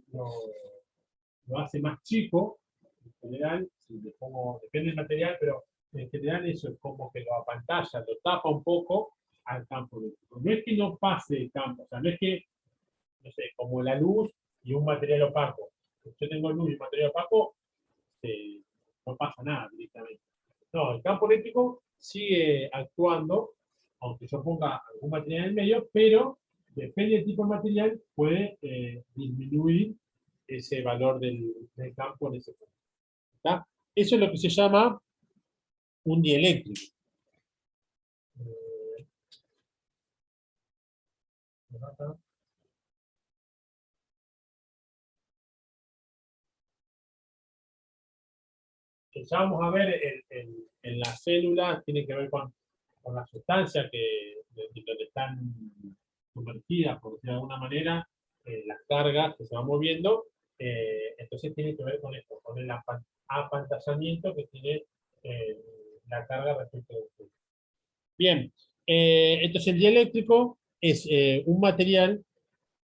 más chico, en general, si le pongo, depende del material, pero en general eso es como que lo apantalla, lo tapa un poco al campo eléctrico. No es que no pase el campo, o sea, no es que, no sé, como la luz y un material opaco. Si yo tengo luz y un material opaco, no pasa nada directamente. No, el campo eléctrico sigue actuando, aunque yo ponga algún material en el medio, pero depende del tipo de material, puede disminuir ese valor del campo en ese punto. ¿Tá? Eso es lo que se llama un dieléctrico. Ya vamos a ver en la célula, tiene que ver con la sustancia donde están sumergidas, por decirlo de alguna manera, las cargas que se van moviendo, entonces tiene que ver con esto, con el apantallamiento que tiene la carga respecto del flujo. Bien, entonces el dieléctrico es un material,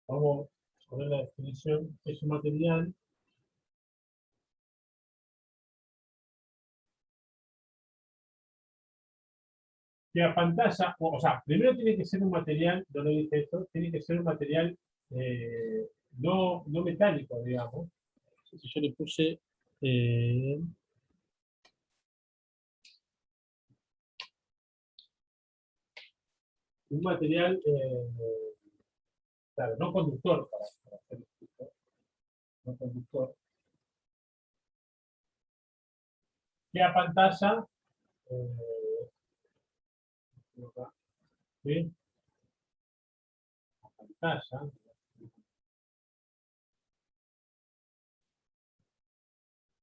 vamos a poner la definición, es un material que apantalla, o sea, primero tiene que ser un material, no lo dije esto, tiene que ser un material no metálico, digamos. Si yo le puse un material, claro, no conductor, para hacer esto, no conductor, que apantalla, ¿sí? Apantalla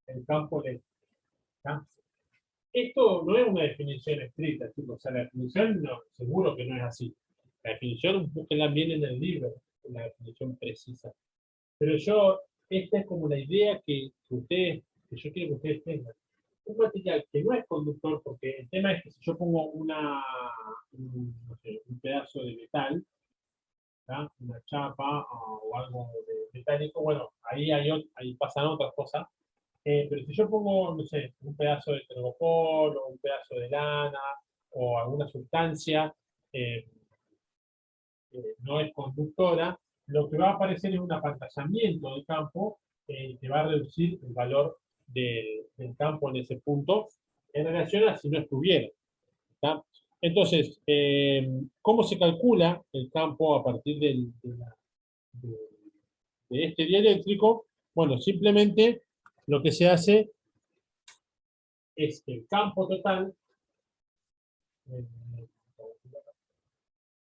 el campo eléctrico. ¿Tá? Esto no es una definición estricta, chicos. O sea, la definición no, seguro que no es así. La definición, búsquenla bien en el libro, una definición precisa. Pero esta es como la idea que yo quiero que ustedes tengan. Un material que no es conductor, porque el tema es que si yo pongo no sé, un pedazo de metal, ¿tá? Una chapa o algo de metálico, bueno, ahí pasan otras cosas. Pero si yo pongo, no sé, un pedazo de tergopol o un pedazo de lana o alguna sustancia eh, no es conductora, lo que va a aparecer es un apantallamiento del campo que va a reducir el valor del campo en ese punto en relación a si no estuviera. ¿Tá? Entonces, ¿cómo se calcula el campo a partir de, de este dieléctrico? Bueno, simplemente lo que se hace es que el campo total, eh,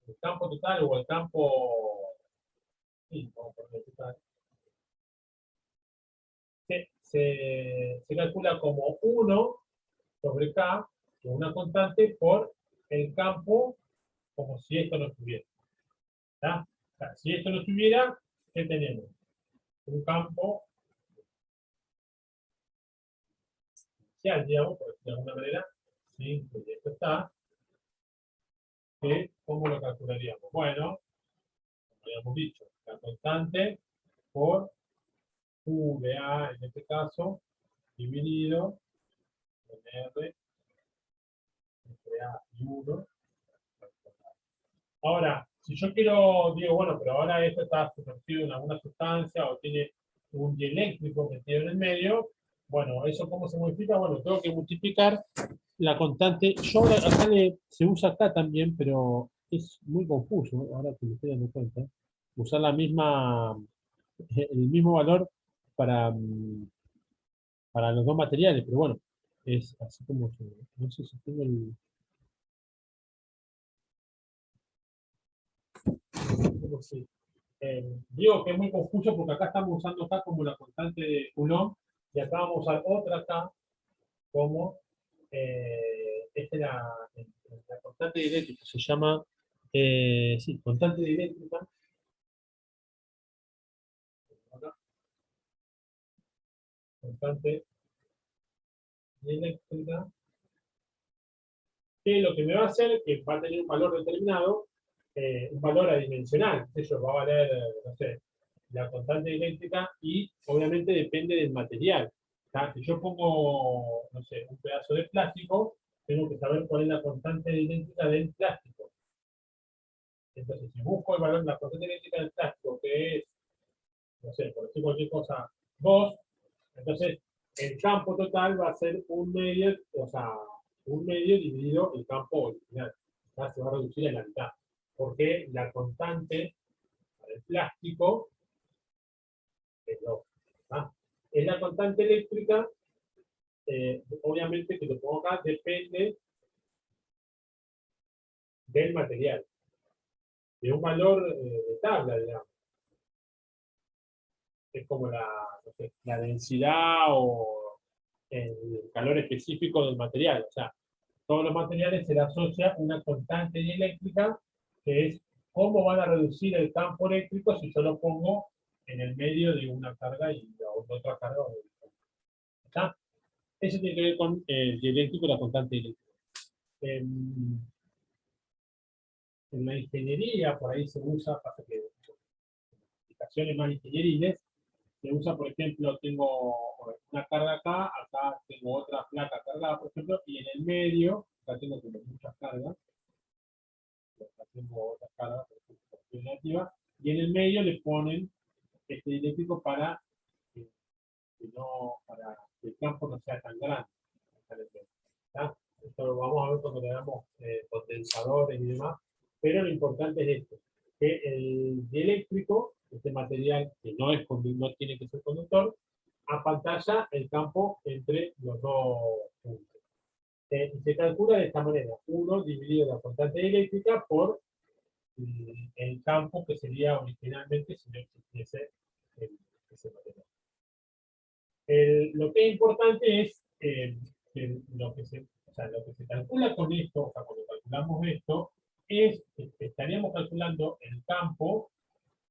el campo total o el campo, sí, vamos a poner total, se calcula como 1 sobre K, que es una constante, por el campo como si esto no estuviera. ¿Tá? O sea, si esto no estuviera, ¿qué tenemos? Un campo diferencial, digamos, por decirlo de alguna manera, ¿sí? Y esto está, que ¿cómo lo calcularíamos? Bueno, como habíamos dicho, la constante por Q de A en este caso, dividido en R entre A y 1. Ahora, si yo quiero, digo, bueno, pero ahora esto está sumergido en alguna sustancia o tiene un dieléctrico metido en el medio, bueno, ¿eso cómo se modifica? Bueno, tengo que multiplicar la constante. Yo acá se usa acá también, pero es muy confuso, ¿no? Ahora que me estoy dando cuenta. Usar la misma, el mismo valor para, para los dos materiales, pero bueno, es así como, no sé si tengo el, como si, digo que es muy confuso porque acá estamos usando acá como la constante de Coulomb y acá vamos a usar otra acá como, esta es la constante dieléctrica, se llama, sí, constante dieléctrica, acá, constante dieléctrica, que lo que me va a hacer es que va a tener un valor determinado, un valor adimensional, eso va a valer, no sé, la constante eléctrica y obviamente depende del material. ¿Tá? Si yo pongo, no sé, un pedazo de plástico, tengo que saber cuál es la constante eléctrica del plástico. Entonces, si busco el valor de la constante eléctrica del plástico, que es, no sé, por decir cualquier cosa, 2, entonces el campo total va a ser un medio, o sea, un medio dividido el campo original. ¿Tá? Se va a reducir a la mitad. Porque la constante del plástico es 2. ¿Tá? Es la constante eléctrica, obviamente que lo pongo acá, depende del material, de un valor de tabla, digamos. Es como la, no sé, la densidad o el calor específico del material. O sea, todos los materiales se le asocia una constante dieléctrica que es cómo van a reducir el campo eléctrico si yo lo pongo en el medio de una carga y de otra carga. ¿Está? Eso tiene que ver con el dieléctrico y la constante eléctrica. En la ingeniería, por ahí se usa, pasa que aplicaciones más ingenieriles, se usa, por ejemplo, tengo una carga acá, acá tengo otra placa cargada, por ejemplo, y en el medio, acá tengo como muchas cargas, acá tengo otra carga, por ejemplo, negativa, y en el medio le ponen este eléctrico para que no, para que el campo no sea tan grande. ¿Tá? Esto lo vamos a ver cuando le damos potenciadores y demás, pero lo importante es esto, que el dieléctrico, este material que no, no tiene que ser conductor, apantalla el campo entre los dos puntos. Y se calcula de esta manera, 1 dividido la constante eléctrica por el campo que sería originalmente si no existiese ese material. Lo que es importante es lo que se, o sea, lo que se calcula con esto, o sea, cuando calculamos esto, es que estaríamos calculando el campo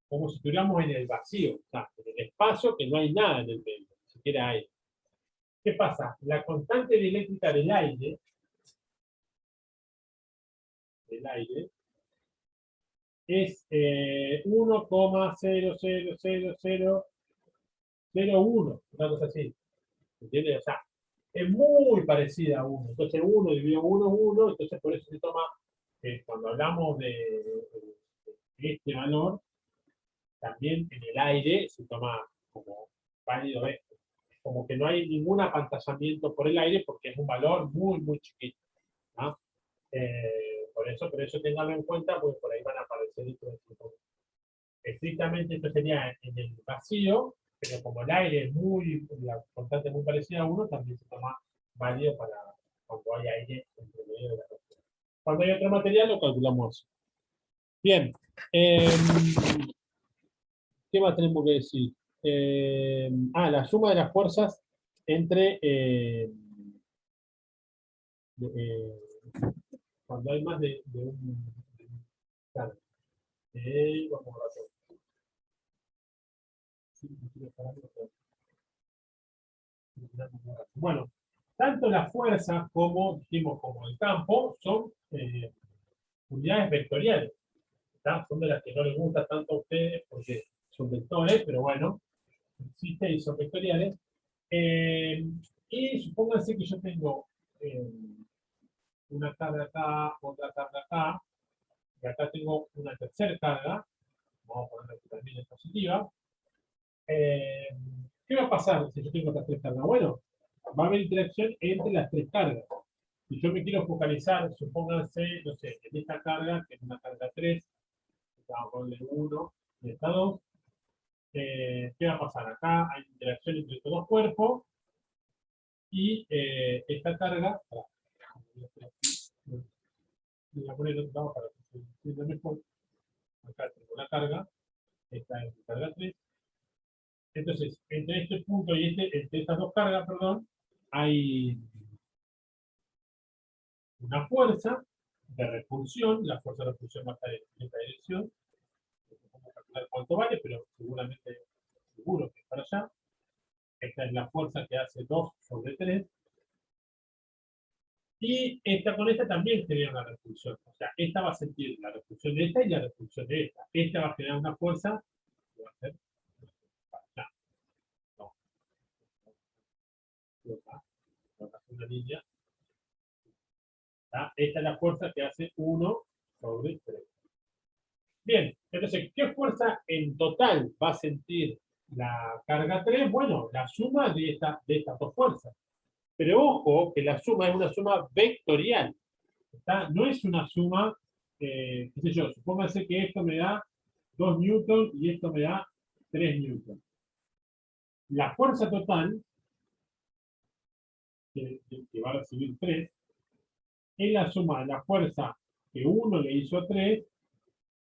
como si estuviéramos en el vacío, o sea, en el espacio que no hay nada en el medio, ni siquiera hay. ¿Qué pasa? La constante dieléctrica del aire es 1,0000001, una cosa así. ¿Entiendes? O sea, es muy parecida a 1. Entonces 1 dividido 1 es 1, entonces por eso se toma, cuando hablamos de este valor, también en el aire se toma como válido esto. Como que no hay ningún apantallamiento por el aire porque es un valor muy, muy chiquito. ¿No? Por eso tenganlo en cuenta, porque por ahí van a aparecer estos. Estrictamente esto sería en el vacío, pero como el aire es muy, la constante es muy parecida a 1, también se toma válido para cuando hay aire entre medio de la reacción. Cuando hay otro material lo calculamos así. Bien, ¿qué más tenemos que decir? La suma de las fuerzas entre eh, cuando hay más de un claro, vamos a hacer. Sí, bueno, tanto la fuerza como, dijimos, como el campo son unidades vectoriales. ¿Tá? Son de las que no les gusta tanto a ustedes porque son vectores, pero bueno, existen y son vectoriales. Y supónganse que yo tengo una carga acá, otra carga acá, y acá tengo una tercera carga, vamos a poner que también es positiva. ¿Qué va a pasar si yo tengo estas tres cargas? Bueno, va a haber interacción entre las tres cargas. Si yo me quiero focalizar, supónganse, no sé, en esta carga, que es una carga 3, vamos a ponerle 1 y esta 2, ¿qué va a pasar? Acá hay interacción entre estos dos cuerpos y esta carga, voy a poner el otro lado para que se entienda mejor. Acá tengo la carga, esta es la carga 3. Entonces, entre este punto y entre estas dos cargas, perdón, hay una fuerza de repulsión. La fuerza de repulsión va a estar en esta dirección. Vamos a calcular cuánto vale, pero seguramente, seguro que es para allá. Esta es la fuerza que hace 2 sobre 3. Y esta con esta también genera una repulsión. O sea, esta va a sentir la repulsión de esta y la repulsión de esta. Esta va a generar una fuerza que va a ser para allá. No. No, una línea. ¿Tá? Esta es la fuerza que hace 1 sobre 3. Bien, entonces, ¿qué fuerza en total va a sentir la carga 3? Bueno, la suma de estas dos fuerzas. Pero ojo, que la suma es una suma vectorial. ¿Tá? No es una suma, qué sé yo, supóngase que esto me da 2 newtons y esto me da 3 newtons. La fuerza total, que va a recibir 3, es la suma de la fuerza que 1 le hizo a 3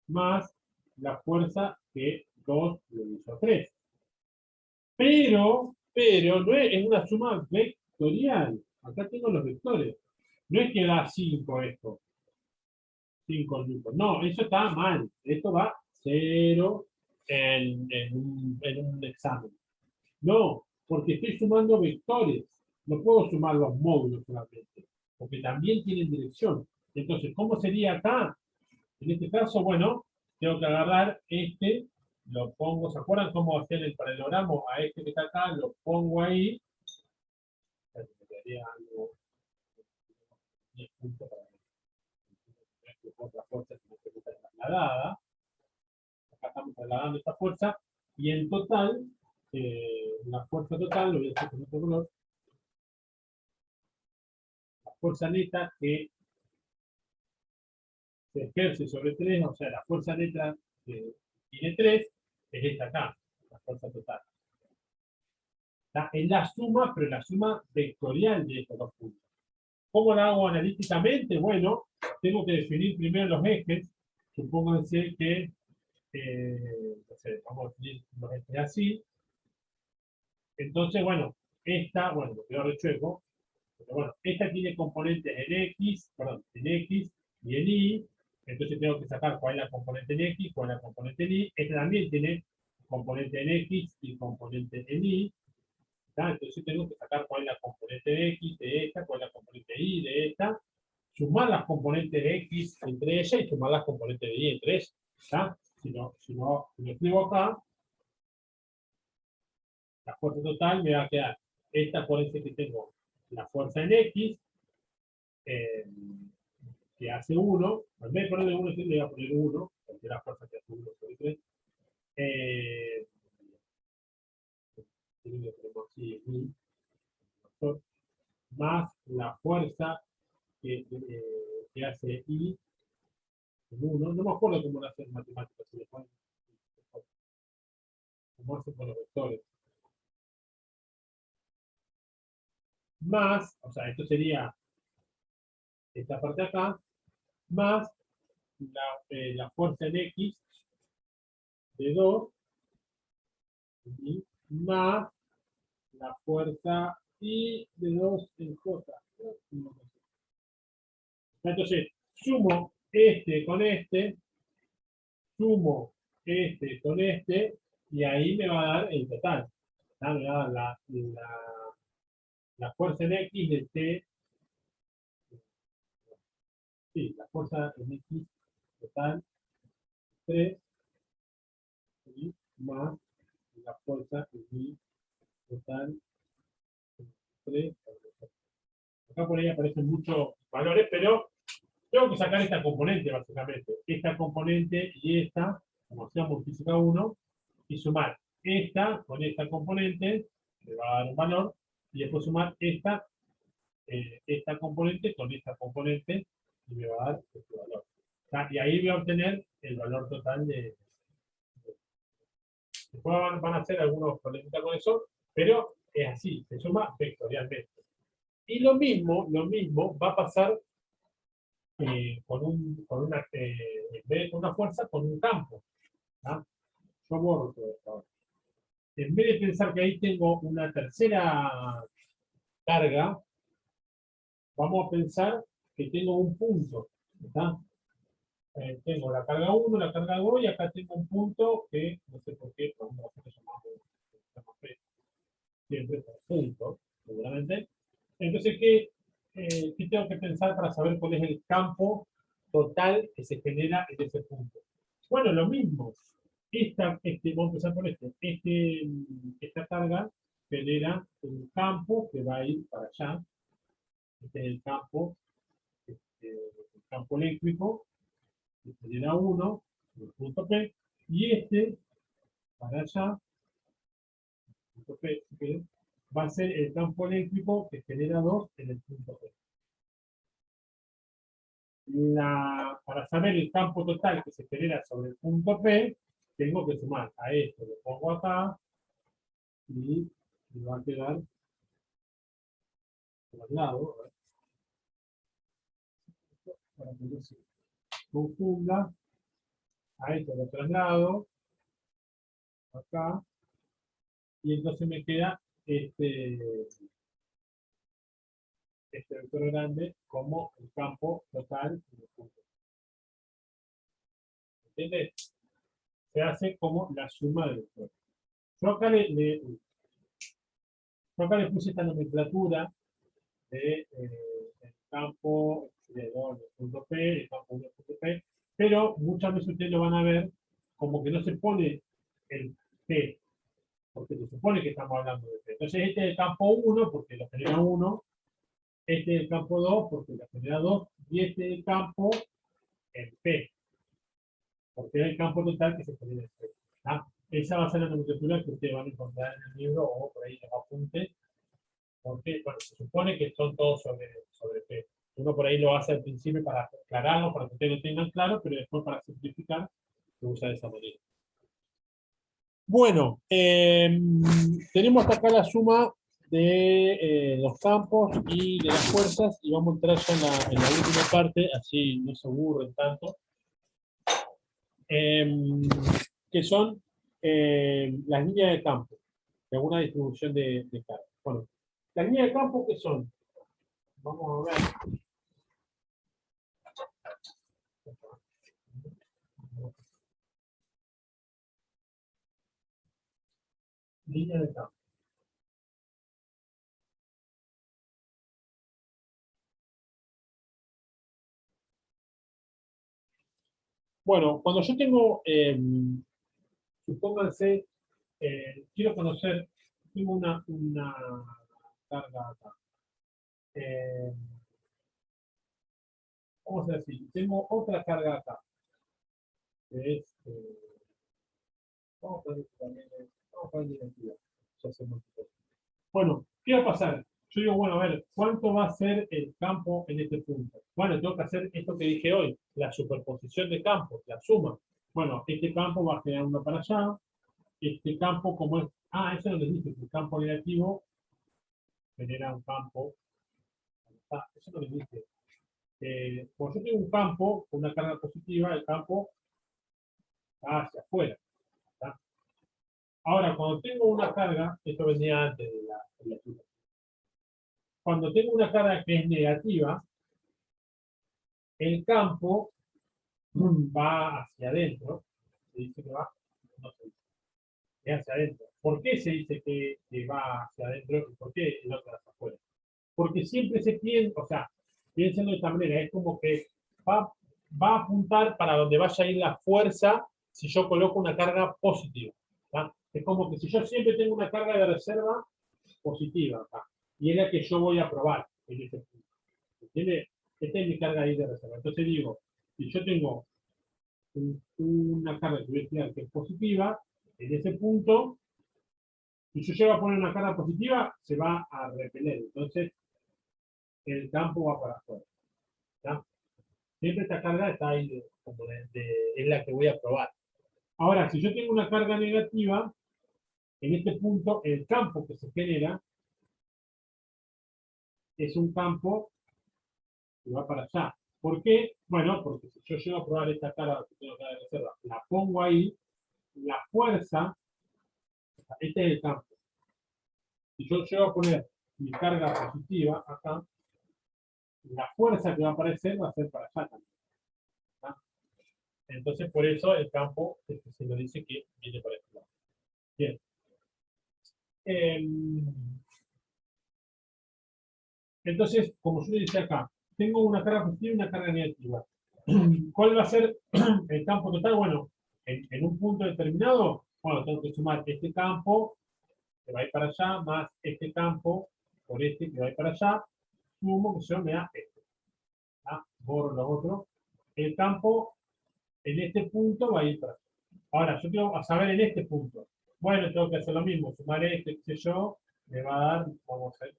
más la fuerza que 2 le hizo a 3. Pero no es una suma vectorial. Acá tengo los vectores. No es que da 5 esto. 5 newtons. No, eso está mal. Esto va 0 en un examen. No, porque estoy sumando vectores. No puedo sumar los módulos solamente, porque también tienen dirección. Entonces, ¿cómo sería acá? En este caso, bueno, tengo que agarrar este, lo pongo, ¿se acuerdan cómo hacer el paralelogramo a este que está acá? Lo pongo ahí. Algo, 10 puntos para que otra fuerza que está trasladada. Acá estamos trasladando esta fuerza, y en total, la fuerza total, lo voy a hacer con otro color, la fuerza neta que se ejerce sobre 3, o sea, la fuerza neta que tiene 3, es esta acá, la fuerza total. Es la suma, pero la suma vectorial de estos dos puntos. ¿Cómo la hago analíticamente? Bueno, tengo que definir primero los ejes. Supónganse que, no sé, vamos a definir los ejes así. Entonces, bueno, esta, bueno, me quedó rechueco, pero bueno, esta tiene componentes en X, perdón, en X y en Y. Entonces tengo que sacar cuál es la componente en X, cuál es la componente en Y. Esta también tiene componente en X y componente en Y. ¿Tá? Entonces tengo que sacar cuál es la componente de X de esta, cuál es la componente de Y de esta, sumar las componentes de X entre ellas y sumar las componentes de Y entre ellas. ¿Tá? Si lo escribo acá, la fuerza total me va a quedar esta, acuérdense que tengo la fuerza en X, que hace 1, en vez de ponerle 1, le voy a poner 1, porque la fuerza que hace 1 sobre 3. Más la fuerza que hace I en 1. No me acuerdo cómo lo hacen matemáticas, si le ponen cómo hacen con los vectores. Más, o sea, esto sería esta parte de acá, más la fuerza en X de 2, y más la fuerza Y de 2 en J. Entonces, sumo este con este, sumo este con este, y ahí me va a dar el total. Me va a dar la fuerza en X de T, sí, la fuerza en X total 3, ¿sí? Más la fuerza en Y total 3. Acá por ahí aparecen muchos valores, pero tengo que sacar esta componente, básicamente. Esta componente y esta, como hacíamos en física 1, y sumar esta con esta componente, me va a dar un valor, y después sumar esta componente con esta componente, y me va a dar este valor. O sea, y ahí voy a obtener el valor total de. Después van a hacer algunos problemas con eso, pero es así, se suma vectorialmente. Y lo mismo va a pasar en vez de con una fuerza, con un campo. ¿Ah? Yo borro todo esto ahora. En vez de pensar que ahí tengo una tercera carga, vamos a pensar que tengo un punto. ¿Está? Tengo la carga 1, la carga 2, y acá tengo un punto que, no sé por qué, pero vamos a llamarlo siempre por punto, seguramente. Entonces, ¿qué tengo que pensar para saber cuál es el campo total que se genera en ese punto? Bueno, lo mismo. Vamos a empezar por esta carga genera un campo que va a ir para allá. Este es el campo eléctrico, que genera 1, el punto P, y para allá, punto P, ¿sí? Va a ser el campo eléctrico que genera 2 en el punto P. Para saber el campo total que se genera sobre el punto P, tengo que sumar a esto, lo pongo acá, y me va a quedar traslado, para que no se confunda, a esto lo traslado, acá, y entonces me queda este vector grande como el campo total del punto. ¿Entiendes? Se hace como la suma de vectores. Yo acá le puse esta nomenclatura de el campo de 2 del punto P, el campo 1 del punto P, pero muchas veces ustedes lo van a ver como que no se pone el P, porque se supone que estamos hablando de P. Entonces este es el campo 1 porque lo genera 1, este es el campo 2 porque lo genera 2, y este es el campo en P, porque es el campo total que se genera en P. ¿Ah? Esa va a ser la nomenclatura que ustedes van a encontrar en el libro o por ahí en los apuntes, porque bueno, se supone que son todos sobre P. Uno por ahí lo hace al principio para aclararlo, para que ustedes lo tengan claro, pero después para simplificar se usa de esa manera. Bueno, tenemos acá la suma de los campos y de las fuerzas, y vamos a entrar ya en la última parte, así no se aburren tanto, que son las líneas de campo, de alguna distribución de carga. Bueno, las líneas de campo, ¿qué son? Vamos a ver. Línea de campo. Bueno, cuando yo tengo, supónganse, quiero conocer, tengo una carga acá. Vamos a decir, tengo otra carga acá, que es, vamos a poner también, vamos a poner identidad, ya se multiplicó. Bueno, ¿qué va a pasar? Yo digo, bueno, a ver, ¿cuánto va a ser el campo en este punto? Bueno, tengo que hacer esto que dije hoy, la superposición de campos, la suma. Bueno, este campo va a generar uno para allá, este campo como es, eso no les dije, el campo negativo genera un campo, eso no les dije. Como yo tengo un campo con una carga positiva, el campo va hacia afuera. ¿Está? Ahora, cuando tengo una carga, esto venía antes de la suma. Cuando tengo una carga que es negativa, el campo va hacia adentro. Se dice que va, no se dice, es hacia adentro. ¿Por qué se dice que va hacia adentro y por qué el otro hacia afuera? porque siempre se piensa, o sea, piénsenlo de esta manera, es como que va a apuntar para donde vaya a ir la fuerza si yo coloco una carga positiva. ¿Tá? Es como que si yo siempre tengo una carga de reserva positiva acá, y es la que yo voy a probar en ese punto. ¿Entiende? Esta es mi carga ahí de reserva. Entonces digo, si yo tengo una carga que voy a estudiar que es positiva, en ese punto, si yo llego a poner una carga positiva, se va a repeler. Entonces, el campo va para afuera. ¿Tá? Siempre esta carga está ahí, es la que voy a probar. Ahora, si yo tengo una carga negativa, en este punto, el campo que se genera es un campo que va para allá. ¿Por qué? Bueno, porque si yo llego a probar esta carga que tengo acá de reserva, la pongo ahí, la fuerza, este es el campo. Si yo llego a poner mi carga positiva acá, la fuerza que va a aparecer va a ser para allá también. ¿Tá? Entonces, por eso el campo se nos dice que viene para este lado. Bien. Entonces, como yo le decía acá, tengo una carga positiva y una carga negativa. ¿Cuál va a ser el campo total? Bueno, en un punto determinado, bueno, tengo que sumar este campo que va a ir para allá, más este campo por este que va a ir para allá, sumo que yo me da este. ¿Ah? Borro lo otro. El campo en este punto va a ir para allá. Ahora, yo quiero saber en este punto. Bueno, tengo que hacer lo mismo, sumar este, qué sé yo, me va a dar, vamos a ver.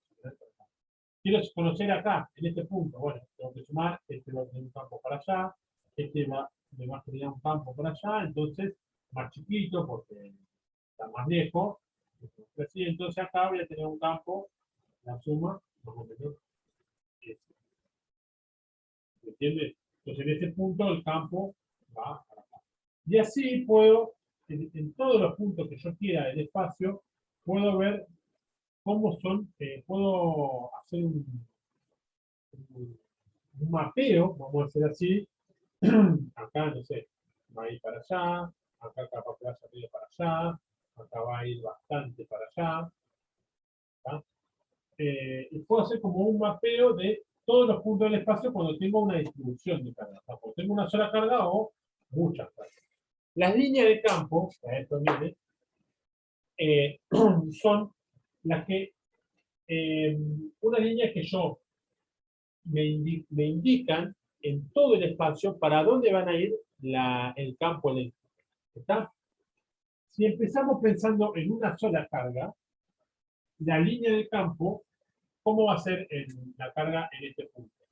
Quiero conocer acá, en este punto, bueno, tengo que sumar, este va a tener un campo para allá, este me va a generar un campo para allá, entonces, más chiquito, porque está más lejos, entonces acá voy a tener un campo, la suma, más o menos, ese. ¿Me entiendes? Entonces, en ese punto el campo va para acá. Y así puedo, en todos los puntos que yo quiera del espacio, puedo ver cómo son, puedo hacer un mapeo, vamos a hacer así, acá, no sé, va a ir para allá, acá capaz que vaya arriba para allá, acá va a ir bastante para allá, ¿tá? Y puedo hacer como un mapeo de todos los puntos del espacio cuando tengo una distribución de carga, cuando tengo una sola carga o muchas cargas. Las líneas de campo, a esto viene, son las que, unas líneas que yo me indican en todo el espacio para dónde van a ir el campo eléctrico. ¿Está? Si empezamos pensando en una sola carga, la línea de campo, ¿cómo va a ser la carga en este punto?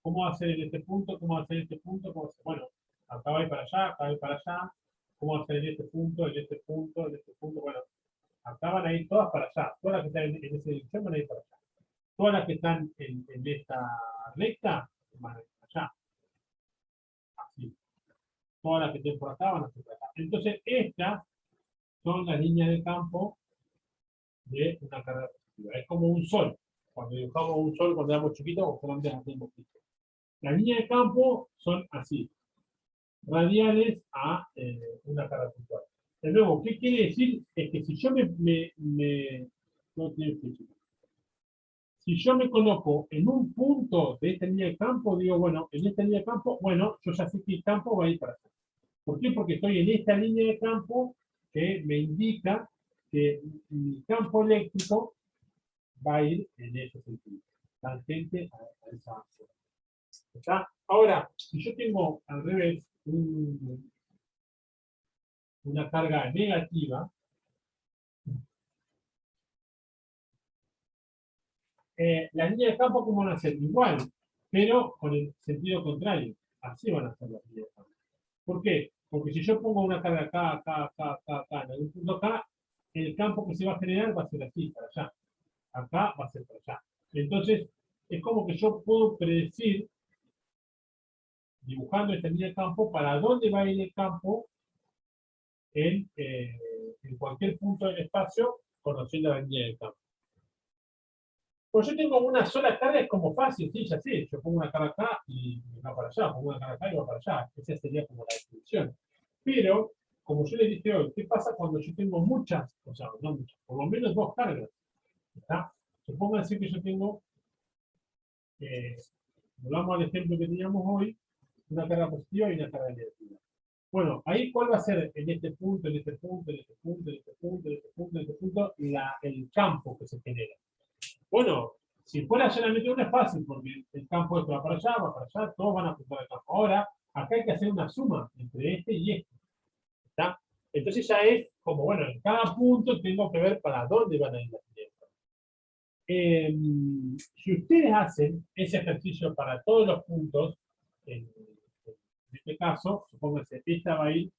¿Cómo va a ser en este punto? ¿Cómo va a ser en este punto? ¿Cómo va a ser? Bueno, acá va a ir para allá, acá va a ir para allá. ¿Cómo va a ser en este punto, en este punto, en este punto? Bueno, acá van a ir todas para allá. Todas las que están en esa dirección van a ir para allá. Todas las que están en esta recta van a ir para allá. Así. Todas las que estén por acá van a ir para acá. Entonces, estas son las líneas de campo de una carga positiva. Es como un sol. Cuando dibujamos un sol cuando éramos chiquitos, solamente hacemos esto. Las líneas de campo son así, radiales a una carga puntual. De nuevo, ¿qué quiere decir? Es que si yo si yo me coloco en un punto de esta línea de campo, digo, bueno, en esta línea de campo, bueno, yo ya sé que el campo va a ir para acá. ¿Por qué? Porque estoy en esta línea de campo que me indica que mi campo eléctrico va a ir en ese sentido, tangente a esa zona. ¿Está? Ahora, si yo tengo al revés una carga negativa, las líneas de campo, ¿cómo van a ser? Igual, pero con el sentido contrario. Así van a ser las líneas de campo. ¿Por qué? Porque si yo pongo una carga acá, en algún punto acá, el campo que se va a generar va a ser así, para allá. Acá va a ser para allá. Entonces, es como que yo puedo predecir, dibujando esta línea de campo, para dónde va a ir el campo en cualquier punto del espacio, conociendo la línea de campo. Pues yo tengo una sola carga, es como fácil, sí, ya sé, yo pongo una carga acá y va para allá, pongo una carga acá y va para allá. Esa sería como la descripción. Pero, como yo les dije hoy, ¿qué pasa cuando yo tengo muchas, o sea, no muchas, por lo menos dos cargas? ¿Está? Supónganse que yo tengo volvamos al ejemplo que teníamos hoy, una carga positiva y una carga negativa. Bueno, ahí cuál va a ser en este punto, en este punto, en este punto, en este punto, en este punto, en este punto, el campo que se genera. Bueno, si fuera solamente uno es fácil, porque el campo este va para allá, todos van a apuntar al campo. Ahora, acá hay que hacer una suma entre este y este. ¿Está? Entonces ya es como, bueno, en cada punto tengo que ver para dónde van a ir las piezas. Si ustedes hacen ese ejercicio para todos los puntos, en este caso, supónganse, esta va a ir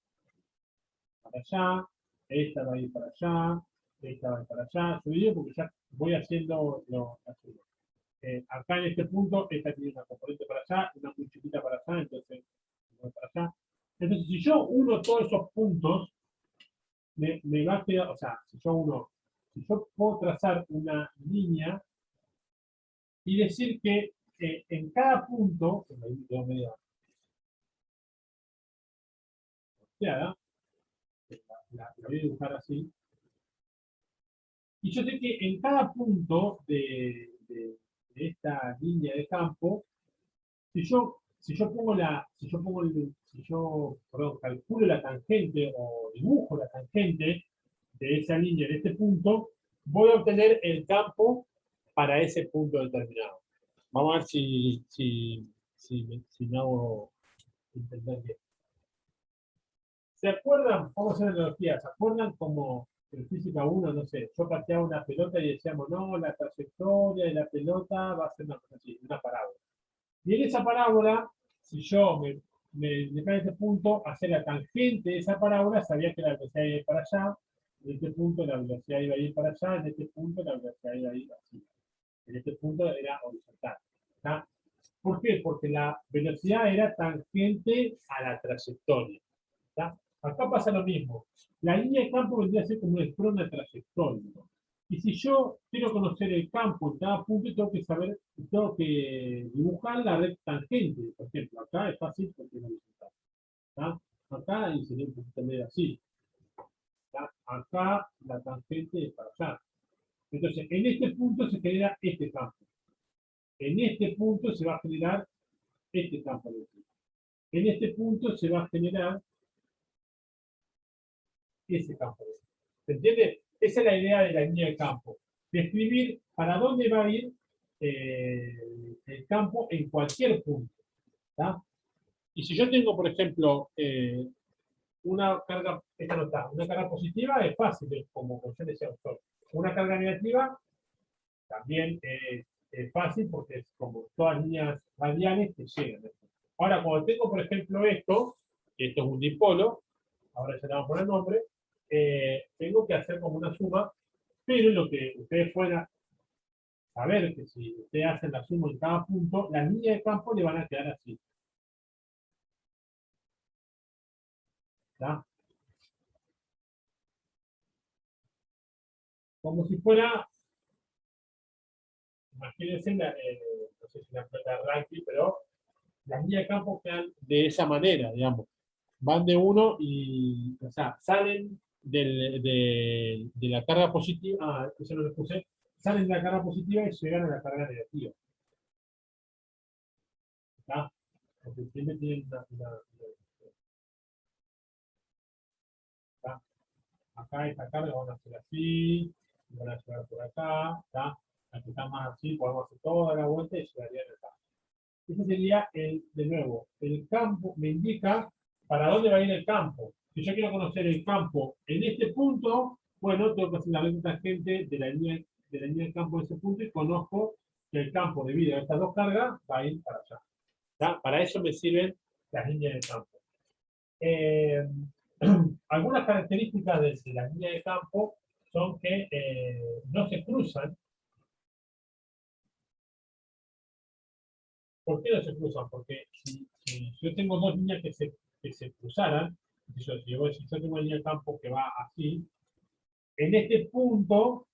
para allá, esta va a ir para allá, esta va a ir para allá. Yo digo porque ya voy haciendo lo azul. Acá en este punto, esta tiene una componente para allá, una muy chiquita para allá, entonces voy para allá. Entonces, si yo uno todos esos puntos, me va a quedar, o sea, si yo puedo trazar una línea y decir que en cada punto, que me quedó media volteada, la voy a dibujar así, y yo sé que en cada punto de esta línea de campo, perdón, calculo la tangente o dibujo la tangente de esa línea en este punto, voy a obtener el campo para ese punto determinado. Vamos a ver si me hago entender bien. ¿Se acuerdan? Vamos a hacer analogía. ¿Se acuerdan como en física 1, no sé, yo pateaba una pelota y decíamos, no, la trayectoria de la pelota va a ser una cosa así, una parábola? Y en esa parábola, si yo me cae ese punto, hacer la tangente de esa parábola, sabía que la velocidad iba a ir para allá, en este punto la velocidad iba a ir para allá, en este punto la velocidad iba a ir así. En este punto era horizontal. ¿Está? ¿Por qué? Porque la velocidad era tangente a la trayectoria. ¿Está? Acá pasa lo mismo. La línea de campo vendría a ser como una trayectoria. Y si yo quiero conocer el campo en cada punto, tengo que dibujar la red tangente. Por ejemplo, acá es fácil porque es horizontal. ¿Está? Acá sería un poquito medio así. ¿Está? Acá la tangente es para allá. Entonces, en este punto se genera este campo. En este punto se va a generar este campo eléctrico. En este punto se va a generar ese campo eléctrico. ¿Se entiende? Esa es la idea de la línea de campo. Describir para dónde va a ir el campo en cualquier punto. ¿Tá? Y si yo tengo, por ejemplo, una carga, esta no está, una carga positiva es fácil, como yo decía, una carga negativa también es fácil porque es como todas líneas radiales que llegan. Ahora, cuando tengo, por ejemplo, esto es un dipolo, ahora ya le vamos a poner el nombre, tengo que hacer como una suma, pero lo que ustedes puedan saber que si ustedes hacen la suma en cada punto, las líneas de campo le van a quedar así. ¿Tá? Como si fuera, imagínense, no sé si la pelota de rugby, pero las líneas de campo quedan de esa manera, digamos. Van de uno y, o sea, salen de la carga positiva, eso no lo puse, salen de la carga positiva y llegan a la carga negativa. ¿Está? Porque siempre tienen ¿está? Acá esta carga van a hacer así, van a llegar por acá, ¿está? Aquí está más así, podemos hacer toda la vuelta y llegarían acá. Ese sería de nuevo, el campo me indica para dónde va a ir el campo. Si yo quiero conocer el campo en este punto, bueno, tengo que hacer la recta tangente de la línea del campo en ese punto y conozco que el campo, debido a estas dos cargas, va a ir para allá. ¿Tá? Para eso me sirven las líneas de campo. Algunas características de las líneas de campo son que no se cruzan. ¿Por qué no se cruzan? Porque si yo tengo dos líneas que se cruzaran, si yo tengo una línea de campo que va así, en este punto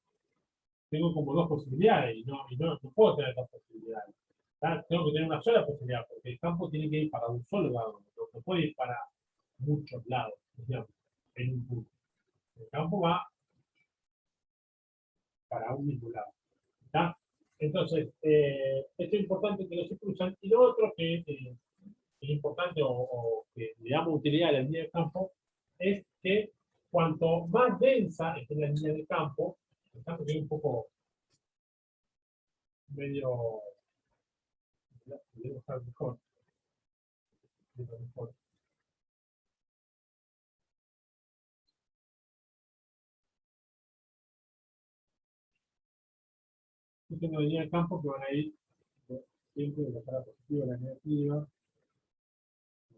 tengo como dos posibilidades y no puedo tener dos posibilidades. ¿Tá? Tengo que tener una sola posibilidad porque el campo tiene que ir para un solo lado, no puede ir para muchos lados, digamos, en un punto. El campo va para un mismo lado. ¿Tá? Entonces, esto es importante que no se cruzan. Y lo otro que es importante o que le damos utilidad a la línea de campo es que cuanto más densa esté la línea de campo, el campo que es un poco medio, voy a buscar mejor, mejor. Yo tengo línea de campo que van a ir siempre de la cara positiva a la negativa, va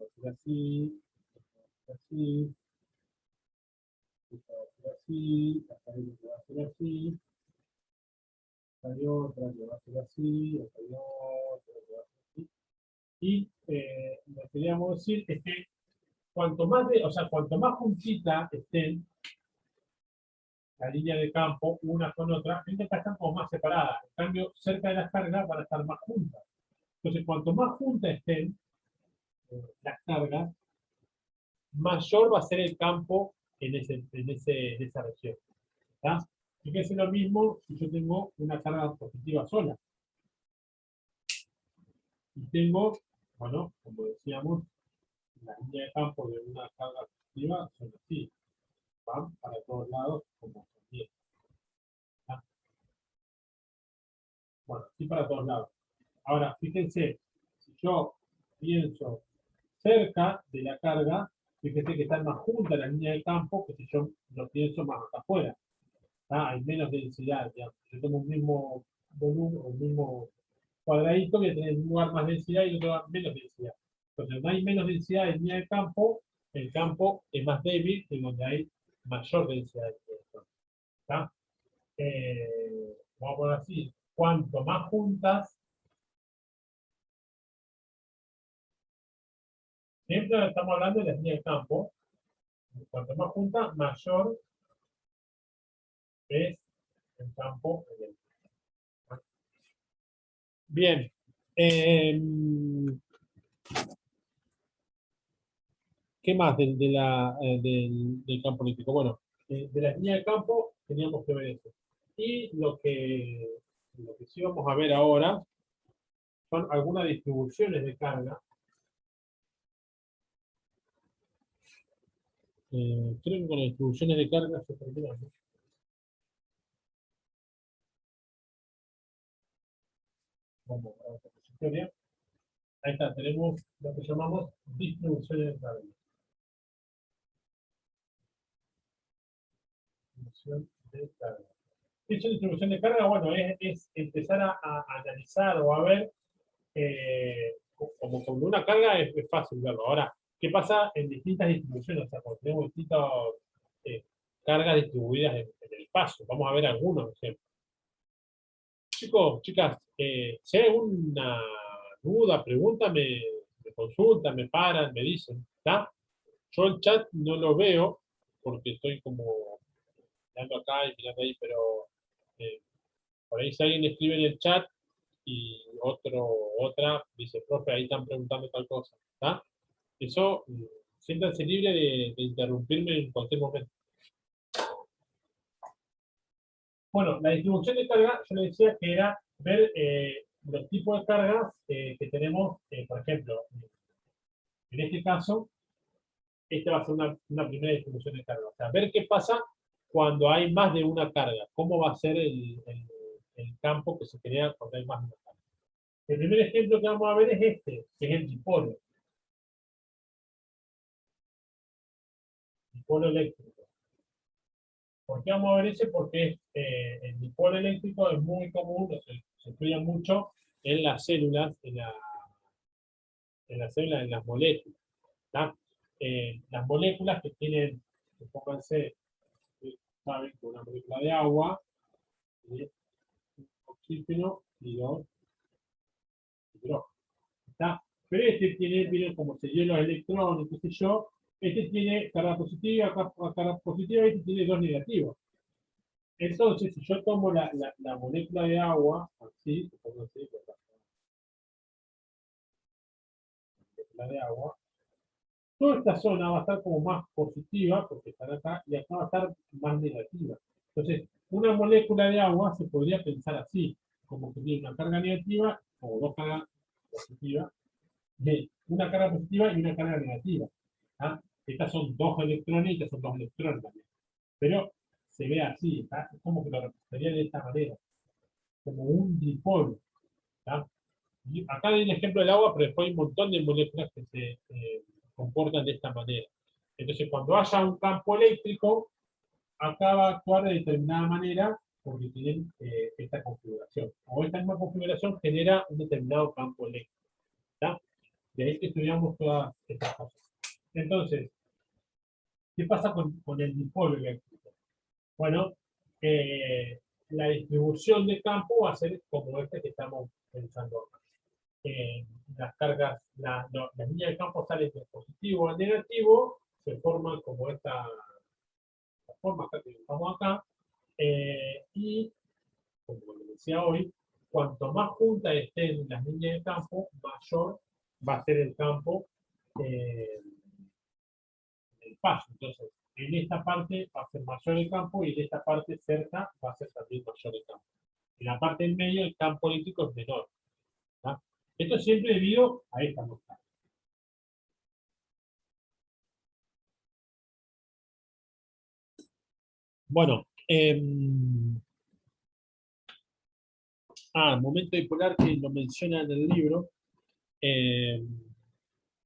a ser así, así, va a ser así, acá hay otro que va a ser así, acá hay otra que va a ser así, acá hay otra que va a ser así. Y lo que queríamos decir es que cuanto más o sea, cuanto más juntita estén la línea de campo una con otra, estas están como más separadas. En cambio, cerca de las cargas van a estar más juntas. Entonces, cuanto más juntas estén las cargas, mayor va a ser el campo en esa región. ¿Está? Fíjense lo mismo si yo tengo una carga positiva sola. Y tengo, bueno, como decíamos, la línea de campo de una carga positiva son así. Van para todos lados como también. ¿Está? Bueno, así para todos lados. Ahora, fíjense, si yo pienso cerca de la carga, fíjense que están más juntas la línea de campo que si yo lo pienso más acá afuera. ¿Tá? Hay menos densidad, digamos. Yo tengo un mismo volumen, un mismo cuadradito que tiene un lugar más densidad y otro menos densidad. Entonces, no hay menos densidad en línea de campo, el campo es más débil que donde hay mayor densidad de electrones. ¿Tá? Vamos a poner así, cuanto más juntas, siempre estamos hablando de la línea de campo, cuanto más juntas, mayor es el campo eléctrico. Bien. ¿Qué más del campo eléctrico? Bueno, de la línea de campo teníamos que ver eso. Y lo que sí vamos a ver ahora son algunas distribuciones de carga. Creo que con las distribuciones de carga se terminamos. Vamos a otra historia. Ahí está, tenemos lo que llamamos distribuciones de carga. Distribución de carga. Esa distribución de carga, bueno, es empezar a analizar o a ver, como con una carga es fácil verlo. Ahora, ¿qué pasa en distintas distribuciones? O sea, cuando tenemos distintas cargas distribuidas en el espacio. Vamos a ver algunos ejemplos. Chicos, chicas, si hay alguna duda, pregunta, me consultan, me paran, me dicen, ¿está? Yo el chat no lo veo porque estoy como mirando acá y mirando ahí, pero por ahí si alguien escribe en el chat y otra dice, profe, ahí están preguntando tal cosa, ¿está? Eso, siéntanse libre de interrumpirme en cualquier momento. Bueno, la distribución de carga, yo le decía que era ver los tipos de cargas que tenemos, por ejemplo, en este caso, esta va a ser una primera distribución de carga. O sea, ver qué pasa cuando hay más de una carga, cómo va a ser el campo que se crea cuando hay más de una carga. El primer ejemplo que vamos a ver es este, que es el dipolo. Dipolo eléctrico. ¿Por qué vamos a ver ese? Porque el dipolo eléctrico es muy común, se estudia mucho en las células, en las moléculas. ¿Tá? Las moléculas que tienen, pónganse, saben que una molécula de agua, oxígeno y dos hidrógeno. ¿Tá? Pero este viene como se dio los electrones, qué sé yo, este tiene carga positiva, carga positiva, y este tiene dos negativos. Entonces, si yo tomo la molécula de agua, así, la molécula de agua, toda esta zona va a estar como más positiva, porque están acá, y acá va a estar más negativa. Entonces, una molécula de agua se podría pensar así. como que tiene una carga negativa o dos cargas positivas, una carga positiva y una carga negativa. ¿Ah? Estas son dos electrones y estas son dos electrones también. Pero se ve así, ¿tá? Es como que lo representaría de esta manera, como un dipolo. ¿Tá? Y acá hay un ejemplo del agua, pero después hay un montón de moléculas que se comportan de esta manera. Entonces, cuando haya un campo eléctrico, acá va a actuar de determinada manera porque tienen esta configuración. O esta misma configuración genera un determinado campo eléctrico. ¿Tá? De ahí que estudiamos todas estas cosas. Entonces, ¿qué pasa con el dipolo eléctrico? Bueno, la distribución de campo va a ser como esta que estamos pensando acá. Las cargas, las líneas de campo salen de positivo a negativo, se forman como esta forma acá que estamos acá, y como les decía hoy, cuanto más juntas estén las líneas de campo, mayor va a ser el campo del paso. Entonces, en esta parte va a ser mayor el campo y en esta parte cerca va a ser también mayor el campo. En la parte del medio el campo eléctrico es menor. ¿Tá? Esto es siempre debido a esta constante. Bueno, momento dipolar que lo menciona en el libro.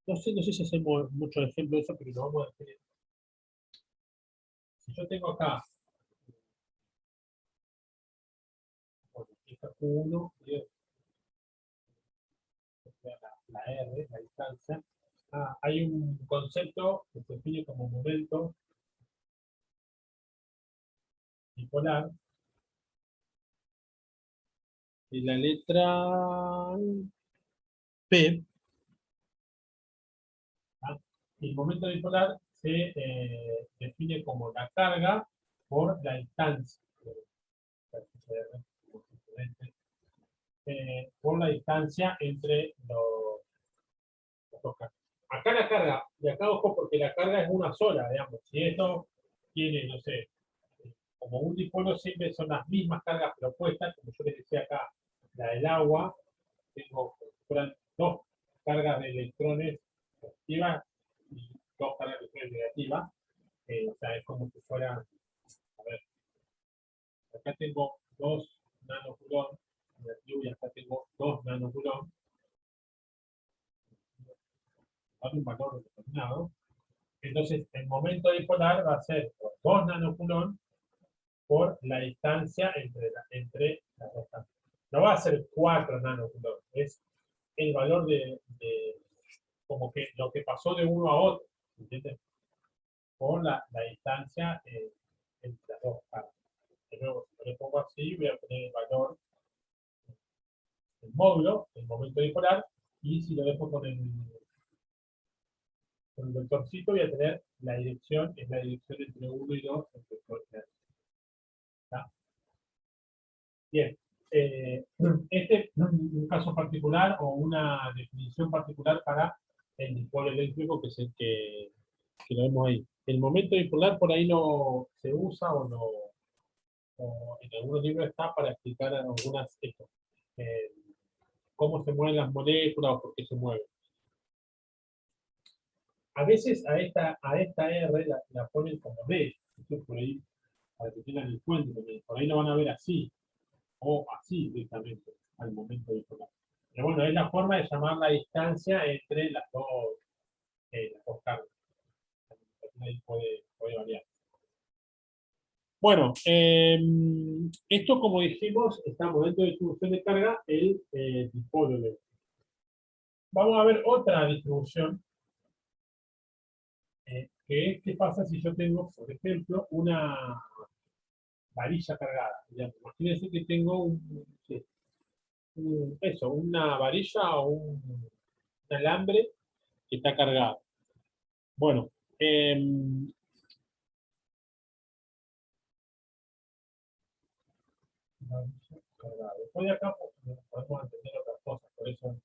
No sé si hacemos mucho ejemplo de eso, pero lo vamos a hacer. Si yo tengo acá, bueno, esta Q1 y la R, la distancia, hay un concepto que se define como momento bipolar, y la letra P, ¿tá? El momento bipolar se define como la carga por la distancia, por la distancia entre los dos cargas. Acá la carga, y acá ojo porque la carga es una sola, digamos. Si esto tiene, no sé, como un dipolo siempre son las mismas cargas propuestas, como yo les decía acá, la del agua, tengo dos cargas de electrones positivas y dos cargas de electrones negativas. O sea, es como si fuera, a ver, acá tengo 2 nanocoulomb negativo y acá tengo 2 nanocoulomb, un valor determinado. Entonces, el momento dipolar va a ser por 2 nanocoulomb por la distancia entre las dos cargas. No va a ser 4 nanocoulomb, es el valor de como que lo que pasó de uno a otro, ¿entiendes? Por la distancia entre las dos cargas. De nuevo, si yo le pongo así, voy a poner el valor, el módulo, el momento dipolar, y si lo dejo con el vectorcito, voy a tener la dirección, es la dirección entre 1 y 2, el vector que hay. ¿Tá? Bien. Este es un caso particular o una definición particular para el dipolo eléctrico, que es el que lo vemos ahí. El momento dipolar por ahí no se usa o en algunos libros está para explicar algunas cómo se mueven las moléculas o por qué se mueven. A veces a esta R la ponen como D, por ahí, para que tengan el cuento, por ahí lo van a ver así, o así directamente, al momento dipolar. Pero bueno, es la forma de llamar la distancia entre las dos cargas. Ahí puede variar. Bueno, esto como dijimos, estamos dentro de distribución de carga, el dipolo eléctrico. Vamos a ver otra distribución, que es qué pasa si yo tengo, por ejemplo, una varilla cargada. Imagínense que tengo una varilla o un alambre que está cargado. Bueno, después de acá podemos entender otras cosas, por eso.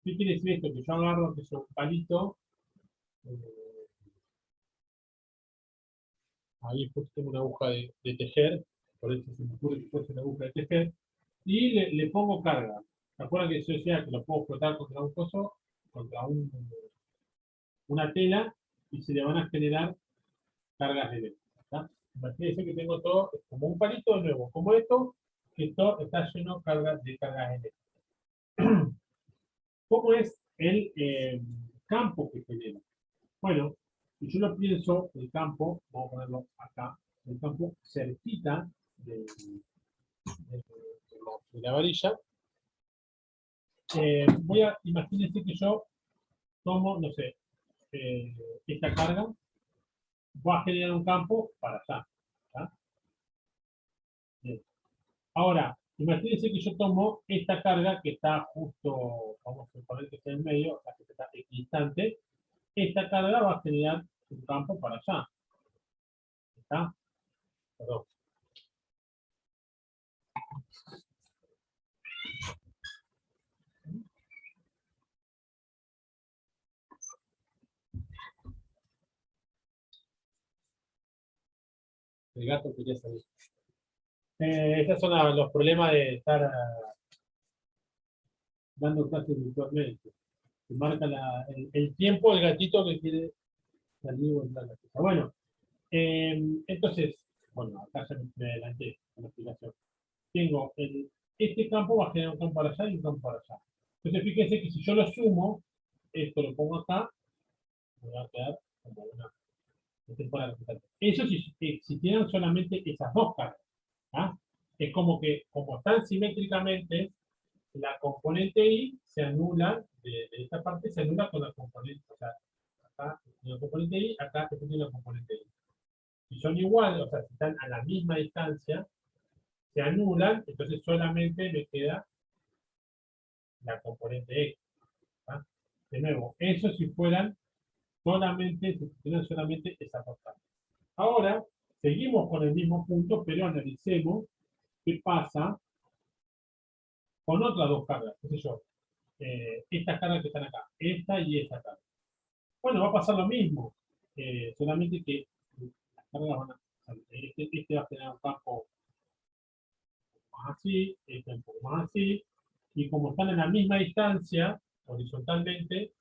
¿Qué quiere decir esto? Que yo agarro que es un palito, eh, ahí después tengo una aguja de tejer, por eso se me ocurre que fuese una aguja de tejer, y le pongo carga. ¿Se acuerdan que yo decía que lo puedo flotar contra un coso, contra una tela, y se le van a generar cargas eléctricas? ¿Tá? Imagínense que tengo todo como un palito de nuevo, como esto, que esto está lleno de cargas eléctricas. ¿Cómo es el campo que genera? Bueno, si yo lo pienso, el campo, vamos a ponerlo acá, el campo cerquita de la varilla, imagínense que yo tomo, no sé, esta carga, va a generar un campo para allá. ¿Tá? Bien. Ahora, imagínense que yo tomo esta carga que está justo, vamos a suponer que está en medio, o sea, que está equidistante, esta carga va a generar un campo para allá. ¿Está? Perdón. El gato quería salir. Estos son los problemas de estar dando clases virtualmente. Se marca el tiempo del gatito que quiere salir o entrar a la casa. Bueno, entonces, bueno, acá ya me adelanté con la explicación. Tengo este campo va a generar un campo para allá y un campo para allá. Entonces, fíjense que si yo lo sumo, esto lo pongo acá, me va a quedar como una temporada resultante. Eso si existieran solamente esas dos cargas. ¿Ah? Es como que, como están simétricamente, la componente I se anula, de esta parte se anula con la componente, o sea, acá tiene la componente I, acá tiene la componente I. Si son iguales, o sea, si están a la misma distancia, se anulan, entonces solamente me queda la componente X. ¿Ah? De nuevo, eso si fueran solamente, si tuvieran solamente esa parte. Ahora, seguimos con el mismo punto, pero analicemos qué pasa con otras dos cargas, qué sé yo, estas cargas que están acá, esta y esta carga. Bueno, va a pasar lo mismo, solamente que las cargas van a, este va a tener un campo más así, este un poco más así, y como están en la misma distancia, horizontalmente,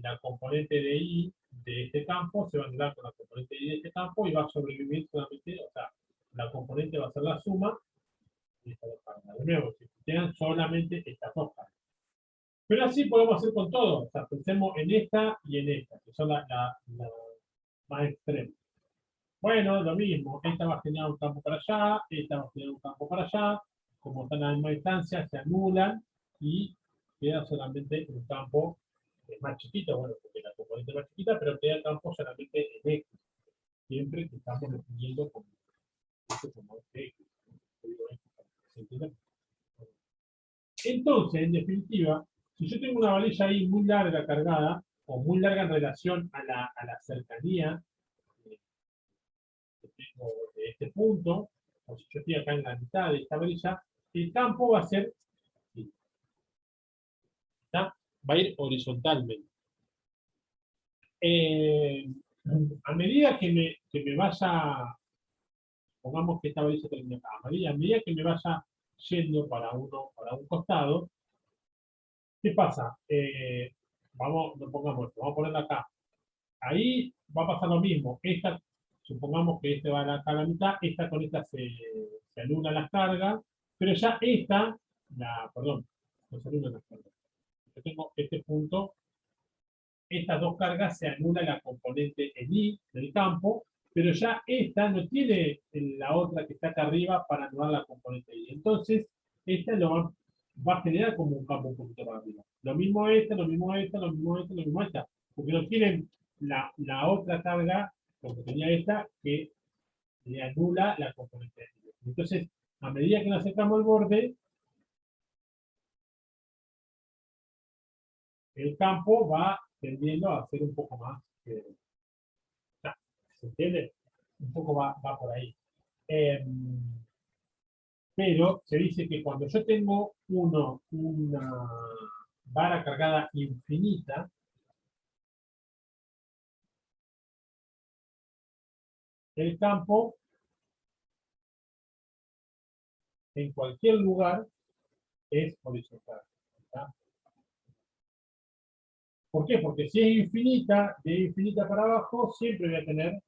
la componente de I de este campo se va a anular con la componente I de este campo y va a sobrevivir solamente, o sea, la componente va a ser la suma de estas dos cargas. De nuevo, si quedan solamente estas dos cargas. Pero así podemos hacer con todo. O sea, pensemos en esta y en esta, que son la más extremas. Bueno, lo mismo. Esta va a generar un campo para allá, esta va a generar un campo para allá. Como están a la misma distancia, se anulan y queda solamente un campo más chiquito. Bueno, porque la componente es más chiquita, pero queda el campo solamente en X. Siempre que estamos definiendo como X. ¿Se entiende? Entonces, en definitiva, si yo tengo una varilla ahí muy larga cargada, o muy larga en relación a la cercanía que tengo de este punto, o si yo estoy acá en la mitad de esta varilla, el campo va a ser, ¿está? Va a ir horizontalmente. A medida que me vaya, pongamos que esta varilla termina acá, a medida que me vaya yendo para un costado, ¿qué pasa? Vamos a ponerla acá. Ahí va a pasar lo mismo. Esta, supongamos que este va acá a la mitad, esta con esta se anulan las cargas, pero ya esta, perdón, no se anulan las cargas. Yo tengo este punto, estas dos cargas se anula la componente en I del campo, pero ya esta no tiene la otra que está acá arriba para anular la componente I. Entonces, esta va a generar como un campo un poquito más arriba. Lo mismo esta, lo mismo esta, lo mismo esta, lo mismo esta. Porque no tienen la otra carga, como tenía esta, que le anula la componente I. Entonces, a medida que nos acercamos al borde, el campo va tendiendo a ser un poco más. ¿Se entiende? Un poco va por ahí. Pero se dice que cuando yo tengo una vara cargada infinita, el campo en cualquier lugar es horizontal. ¿Está? ¿Por qué? Porque si es infinita, de infinita para abajo, siempre voy a tener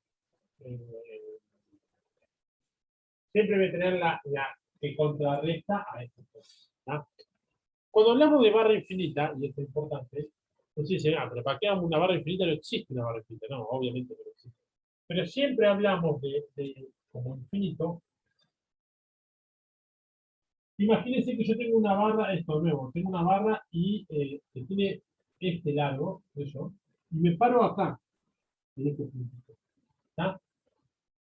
la que contrarresta a este punto. ¿Está? Cuando hablamos de barra infinita, y esto es importante, entonces dicen, pero ¿para qué hago una barra infinita? No existe una barra infinita. No, obviamente no existe. Pero siempre hablamos de como infinito. Imagínense que yo tengo una barra, esto de nuevo, tengo una barra y que tiene este largo, eso, y me paro acá, en este puntito. ¿Está?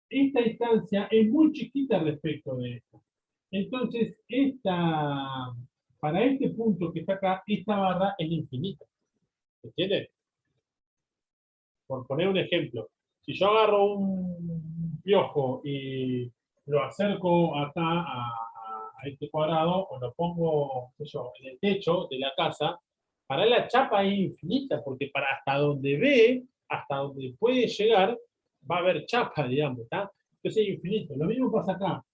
Esta distancia es muy chiquita respecto de esto. Entonces, para este punto que está acá, esta barra es infinita. ¿Entiendes? Por poner un ejemplo, si yo agarro un piojo y lo acerco acá a este cuadrado, o lo pongo qué sé yo, en el techo de la casa, para la chapa es infinita, porque para hasta donde ve, hasta donde puede llegar, va a haber chapa, digamos, ¿está? Entonces es infinito. Lo mismo pasa acá.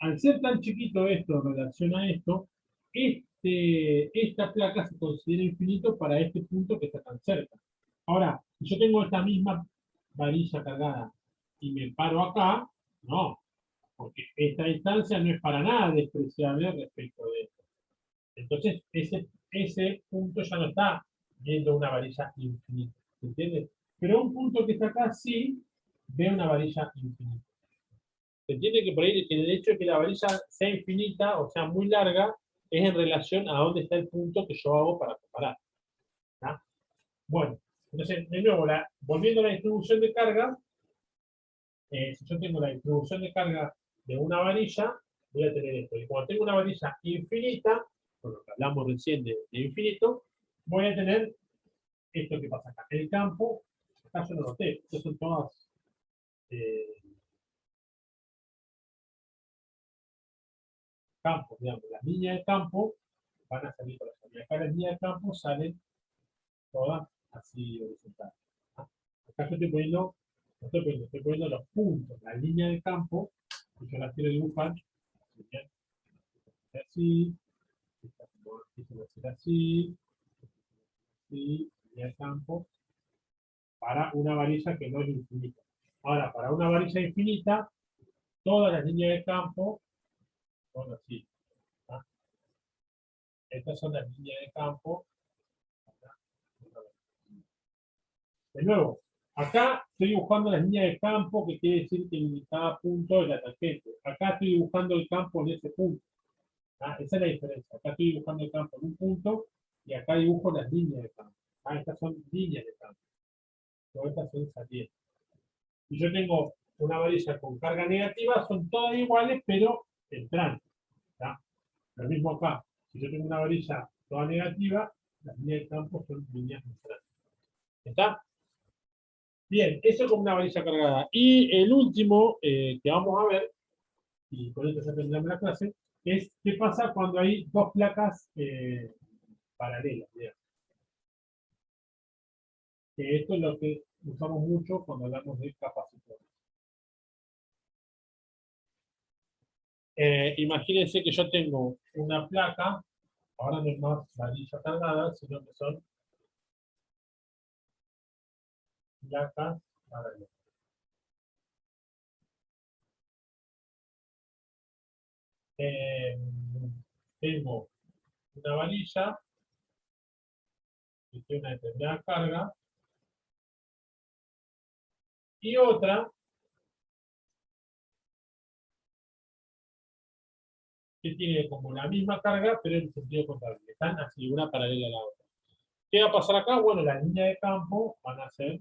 Al ser tan chiquito esto en relación a esto, esta placa se considera infinito para este punto que está tan cerca. Ahora, si yo tengo esta misma varilla cargada y me paro acá, no, porque esta distancia no es para nada despreciable respecto de esto. Entonces, ese punto ya no está viendo una varilla infinita, ¿se entiende? Pero un punto que está acá sí ve una varilla infinita. Se entiende que por ahí que el hecho de que la varilla sea infinita, o sea, muy larga, es en relación a dónde está el punto que yo hago para comparar. ¿Tá? Bueno, entonces, de nuevo, volviendo a la distribución de carga, si yo tengo la distribución de carga de una varilla, voy a tener esto. Y cuando tengo una varilla infinita, con lo que hablamos recién de infinito, voy a tener esto que pasa acá. El campo, acá yo lo noté, estas son todas campos, digamos, las líneas de campo van a salir por allá. Y acá las líneas de campo salen todas así horizontales. ¿Ah? Acá yo estoy poniendo, no estoy poniendo los puntos, la línea de campo, y yo las quiero dibujar así, esta va a ser así, línea de campo, para una varilla que no es infinita. Ahora, para una varilla infinita, todas las líneas de campo son así. ¿Ah? Estas son las líneas de campo. De nuevo, acá estoy dibujando las líneas de campo, que quiere decir que en cada punto es la tangente. Acá estoy dibujando el campo en ese punto. ¿Ah? Esa es la diferencia. Acá estoy dibujando el campo en un punto y acá dibujo las líneas de campo. ¿Ah? Estas son líneas de campo. Todas estas son salientes. Si yo tengo una varilla con carga negativa, son todas iguales, pero entrantes. ¿Tá? Lo mismo acá. Si yo tengo una varilla toda negativa, las líneas de campo son líneas entrantes. ¿Está? Bien, eso como una varilla cargada. Y el último que vamos a ver, y con esto ya terminamos la clase, es qué pasa cuando hay dos placas paralelas. Digamos. Que esto es lo que usamos mucho cuando hablamos de capacitores. Imagínense que yo tengo una placa, ahora no es más varilla cargada, sino que son placas paralelas. Tengo una varilla que tiene una determinada carga y otra que tiene como la misma carga, pero en sentido contrario. Están así, una paralela a la otra. ¿Qué va a pasar acá? Bueno, las líneas de campo van a ser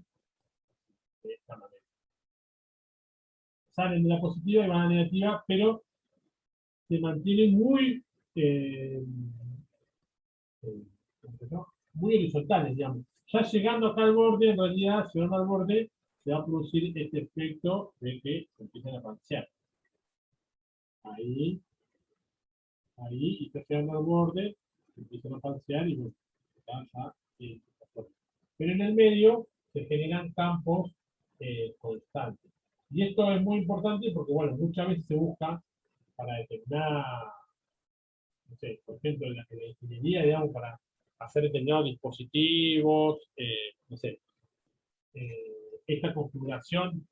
de esta manera. Salen de la positiva y van a la negativa, pero se mantienen eh, muy horizontales, digamos. Ya llegando acá al borde, en realidad, si van al borde, se va a producir este efecto de que se empiezan a panchear. Ahí, y está llegando al borde, se empiezan a panchear y bueno, pero en el medio se generan campos constantes. Y esto es muy importante porque, bueno, muchas veces se busca para determinar, no sé, por ejemplo, en la ingeniería, digamos, para hacer determinados dispositivos, no sé, esta configuración,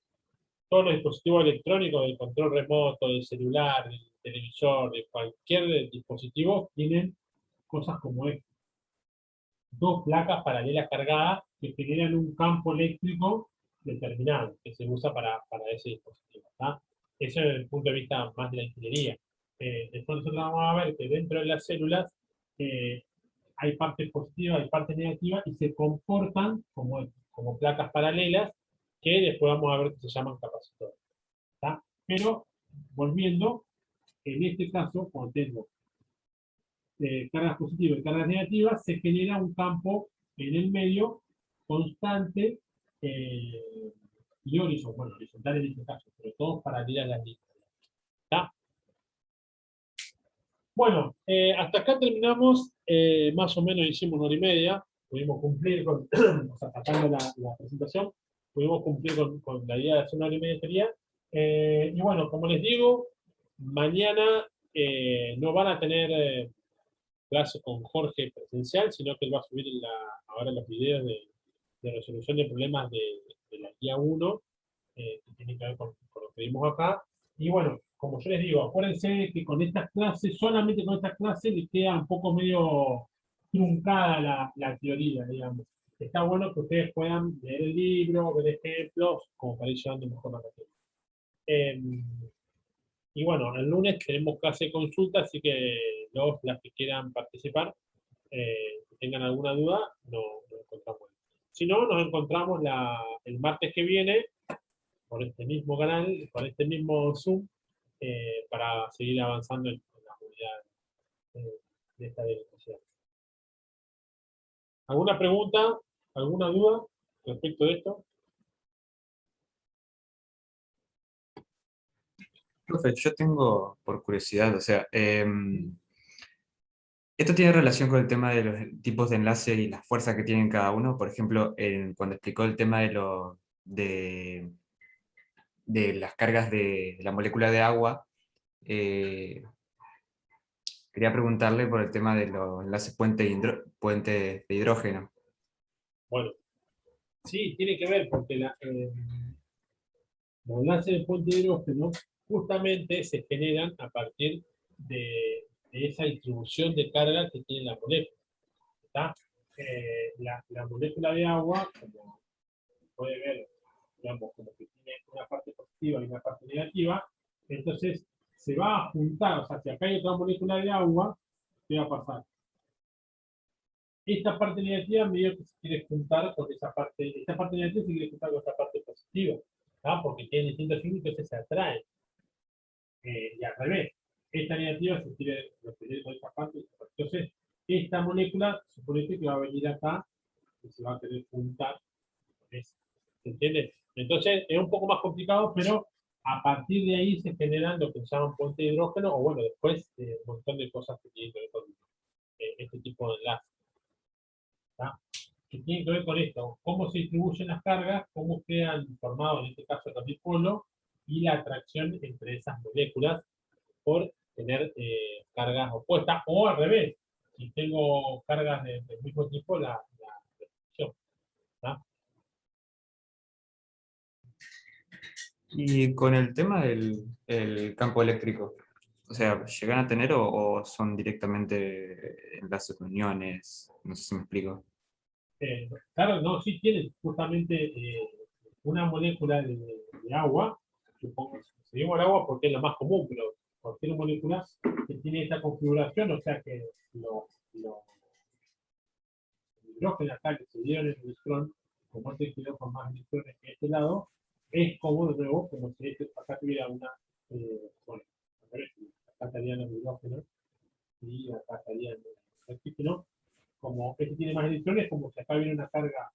todos los dispositivos electrónicos del control remoto, del celular, del televisor, de cualquier dispositivo, tienen cosas como esta. Dos placas paralelas cargadas que generan un campo eléctrico determinado que se usa para ese dispositivo. ¿Tá? Eso desde el punto de vista más de la ingeniería. Después nosotros vamos a ver que dentro de las células hay partes positivas, hay partes negativas y se comportan como placas paralelas que después vamos a ver que se llaman capacitores. ¿Tá? Pero, volviendo, en este caso, cuando tengo cargas positivas y cargas negativas, se genera un campo en el medio constante y horizontal, bueno, horizontal en este caso, pero todos paralelas a las líneas. ¿Tá? Bueno, hasta acá terminamos, más o menos hicimos 1 hora y media, pudimos cumplir con, o sea, sacando la presentación, pudimos cumplir con la idea de hacer 1 hora y media sería. Y bueno, como les digo, mañana no van a tener clase con Jorge presencial, sino que él va a subir ahora los videos de resolución de problemas de la guía 1, que tienen que ver con lo que vimos acá. Y bueno, como yo les digo, acuérdense que con estas clases, solamente con estas clases, les queda un poco medio truncada la teoría, digamos. Está bueno que ustedes puedan leer el libro, ver ejemplos, como para ir llevando mejor la materia. Y bueno, el lunes tenemos clase de consulta, así que las que quieran participar, si tengan alguna duda, nos encontramos. Si no, nos encontramos el martes que viene, por este mismo canal, por este mismo Zoom, para seguir avanzando en la unidad de esta dirección. ¿Alguna pregunta? ¿Alguna duda respecto de esto? Profe, yo tengo por curiosidad, o sea, ¿esto tiene relación con el tema de los tipos de enlace y las fuerzas que tienen cada uno? Por ejemplo, cuando explicó el tema de las cargas de la molécula de agua, eh, quería preguntarle por el tema de los enlaces puente de hidrógeno. Bueno, sí, tiene que ver, porque los enlaces de puente de hidrógeno justamente se generan a partir de esa distribución de carga que tiene la molécula. ¿Está? La molécula de agua, como puede ver, digamos, como que tiene una parte positiva y una parte negativa, entonces se va a juntar, o sea, si acá hay otra molécula de agua, ¿qué va a pasar? Esta parte negativa medio que se quiere juntar con esta parte negativa se quiere juntar con esta parte positiva, ¿tá? Porque tienen distintos signos, entonces se atraen. Y al revés, esta negativa se quiere repetir con esta parte. Entonces, esta molécula, suponete que va a venir acá y se va a querer juntar con esta. ¿Se entiende? Entonces, es un poco más complicado, pero a partir de ahí se generan lo que se llaman puentes de hidrógeno, o bueno, después un montón de cosas que tienen que ver con este tipo de enlaces. ¿Tá? Que tienen que ver con esto, cómo se distribuyen las cargas, cómo quedan formados, en este caso, los dipolos, y la atracción entre esas moléculas por tener cargas opuestas, o al revés, si tengo cargas del mismo tipo, la repulsión. ¿Tá? Y con el tema del el campo eléctrico, o sea, ¿llegan a tener o son directamente enlaces de uniones? No sé si me explico. Claro, no, sí tienen justamente una molécula de agua, supongo, seguimos el agua porque es la más común, pero cualquier molécula que tiene esta configuración, o sea que los hidrógenos acá que se dieron en el electrón, como este quedó con más electrones que este lado, es como de nuevo, como si acá tuviera una, bueno, acá estarían los hidrógenos y acá estarían los oxígenos, como este tiene más electrones, como si acá hubiera una carga.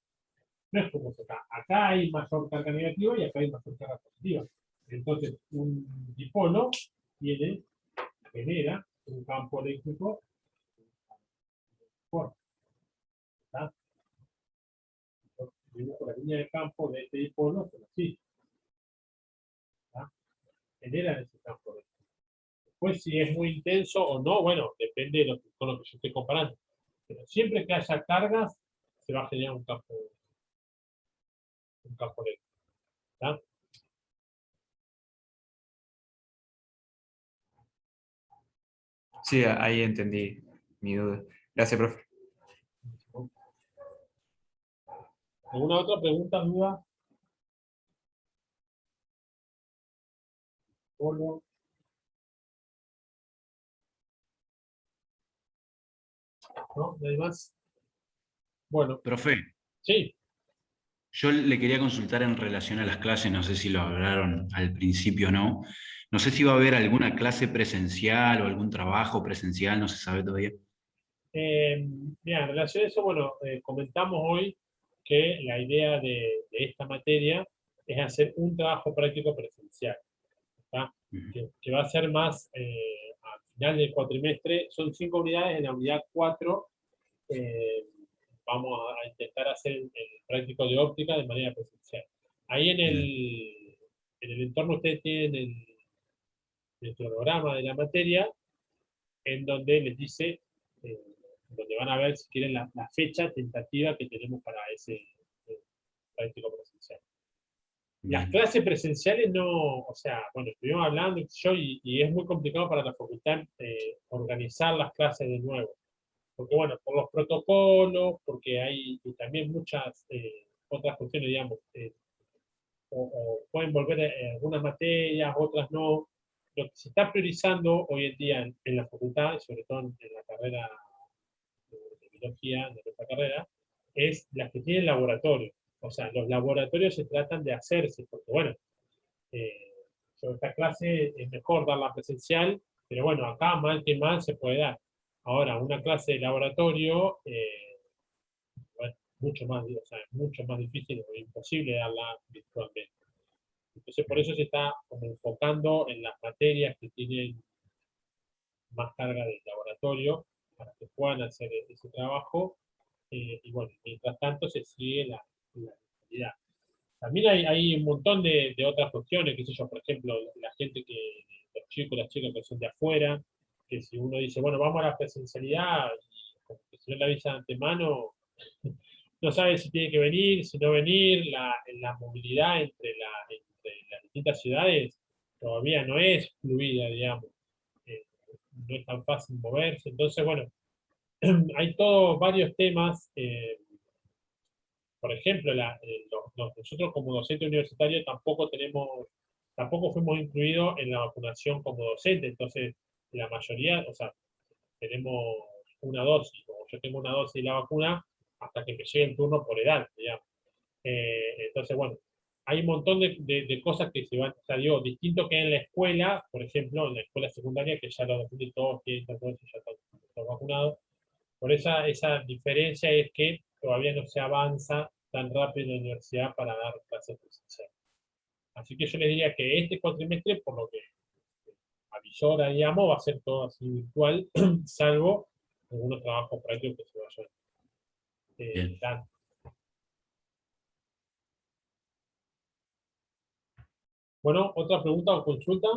No es como acá. Acá hay mayor carga negativa y acá hay mayor carga positiva. Entonces, un dipolo genera un campo eléctrico fuerte. ¿Está? Entonces, dibujo la línea de campo de este dipolo, pero así. ¿Está? Genera ese campo eléctrico. Después, si es muy intenso o no, bueno, depende de con lo que yo esté comparando. Pero siempre que haya cargas, se va a generar un campo negro. ¿Está? Sí, ahí entendí mi duda. Gracias, profe. ¿Alguna otra pregunta, duda? Polo. ¿No? ¿No hay más? Bueno, Profe, sí. yo le quería consultar en relación a las clases, no sé si lo hablaron al principio o no. No sé si va a haber alguna clase presencial o algún trabajo presencial, no se sabe todavía. Mira, en relación a eso, bueno, comentamos hoy que la idea de esta materia es hacer un trabajo práctico presencial, ¿tá? Ujú. Que va a ser más al final del cuatrimestre. Son 5 unidades. En la unidad 4 eh, vamos a intentar hacer el práctico de óptica de manera presencial. Ahí Bien. en el entorno ustedes tienen el cronograma de la materia, en donde les dice, eh, donde van a ver si quieren la fecha tentativa que tenemos para ese práctico presencial. Las Bien. clases presenciales no, o sea, bueno, estuvimos hablando yo y es muy complicado para la facultad organizar las clases de nuevo. Porque bueno, por los protocolos, porque hay y también muchas otras cuestiones, digamos, o pueden volver algunas materias, otras no. Lo que se está priorizando hoy en día en la facultad, y sobre todo en la carrera de biología, de nuestra carrera, es las que tienen laboratorio. O sea, los laboratorios se tratan de hacerse, porque bueno, eh, sobre esta clase es mejor darla presencial, pero bueno, acá mal que mal se puede dar. Ahora, una clase de laboratorio, bueno, mucho más, o sea, mucho más difícil o imposible darla virtualmente. Entonces, por eso se está como enfocando en las materias que tienen más carga de laboratorio para que puedan hacer ese trabajo. Y bueno, mientras tanto se sigue la calidad. También hay un montón de otras cuestiones, qué sé yo, por ejemplo, la gente los chicos, las chicas que son de afuera, que si uno dice, bueno, vamos a la presencialidad, y como que si no la avisa de antemano, no sabe si tiene que venir, si no venir, la movilidad entre las distintas ciudades todavía no es fluida, digamos. Eh, no es tan fácil moverse. Entonces, bueno, hay todos varios temas. Por ejemplo, nosotros como docente universitario tampoco fuimos incluidos en la vacunación como docente. Entonces, la mayoría, o sea, tenemos una dosis, o yo tengo una dosis de la vacuna hasta que me llegue el turno por edad, digamos. Entonces, bueno, hay un montón de cosas que se van, o sea, digo, distinto que en la escuela, por ejemplo, en la escuela secundaria, que ya los docentes todos tienen tatuajes, ya están vacunados. Por esa diferencia es que todavía no se avanza tan rápido en la universidad para dar clases presenciales. Así que yo les diría que este cuatrimestre, por lo que avisora, digamos, va a ser todo así virtual, salvo algunos trabajos prácticos que se vayan Bien. dando. Bueno, otra pregunta o consulta.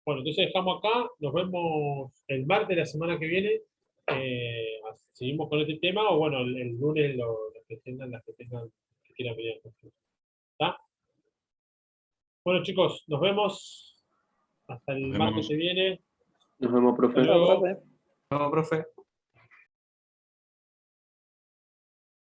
Bueno, entonces dejamos acá, nos vemos el martes de la semana que viene. Seguimos con este tema, o bueno, el lunes las que tengan, que quieran venir a consulta. ¿Está? Bueno, chicos, nos vemos hasta Nos el martes vemos. que viene. Nos vemos, Hasta profe. luego. No, profe.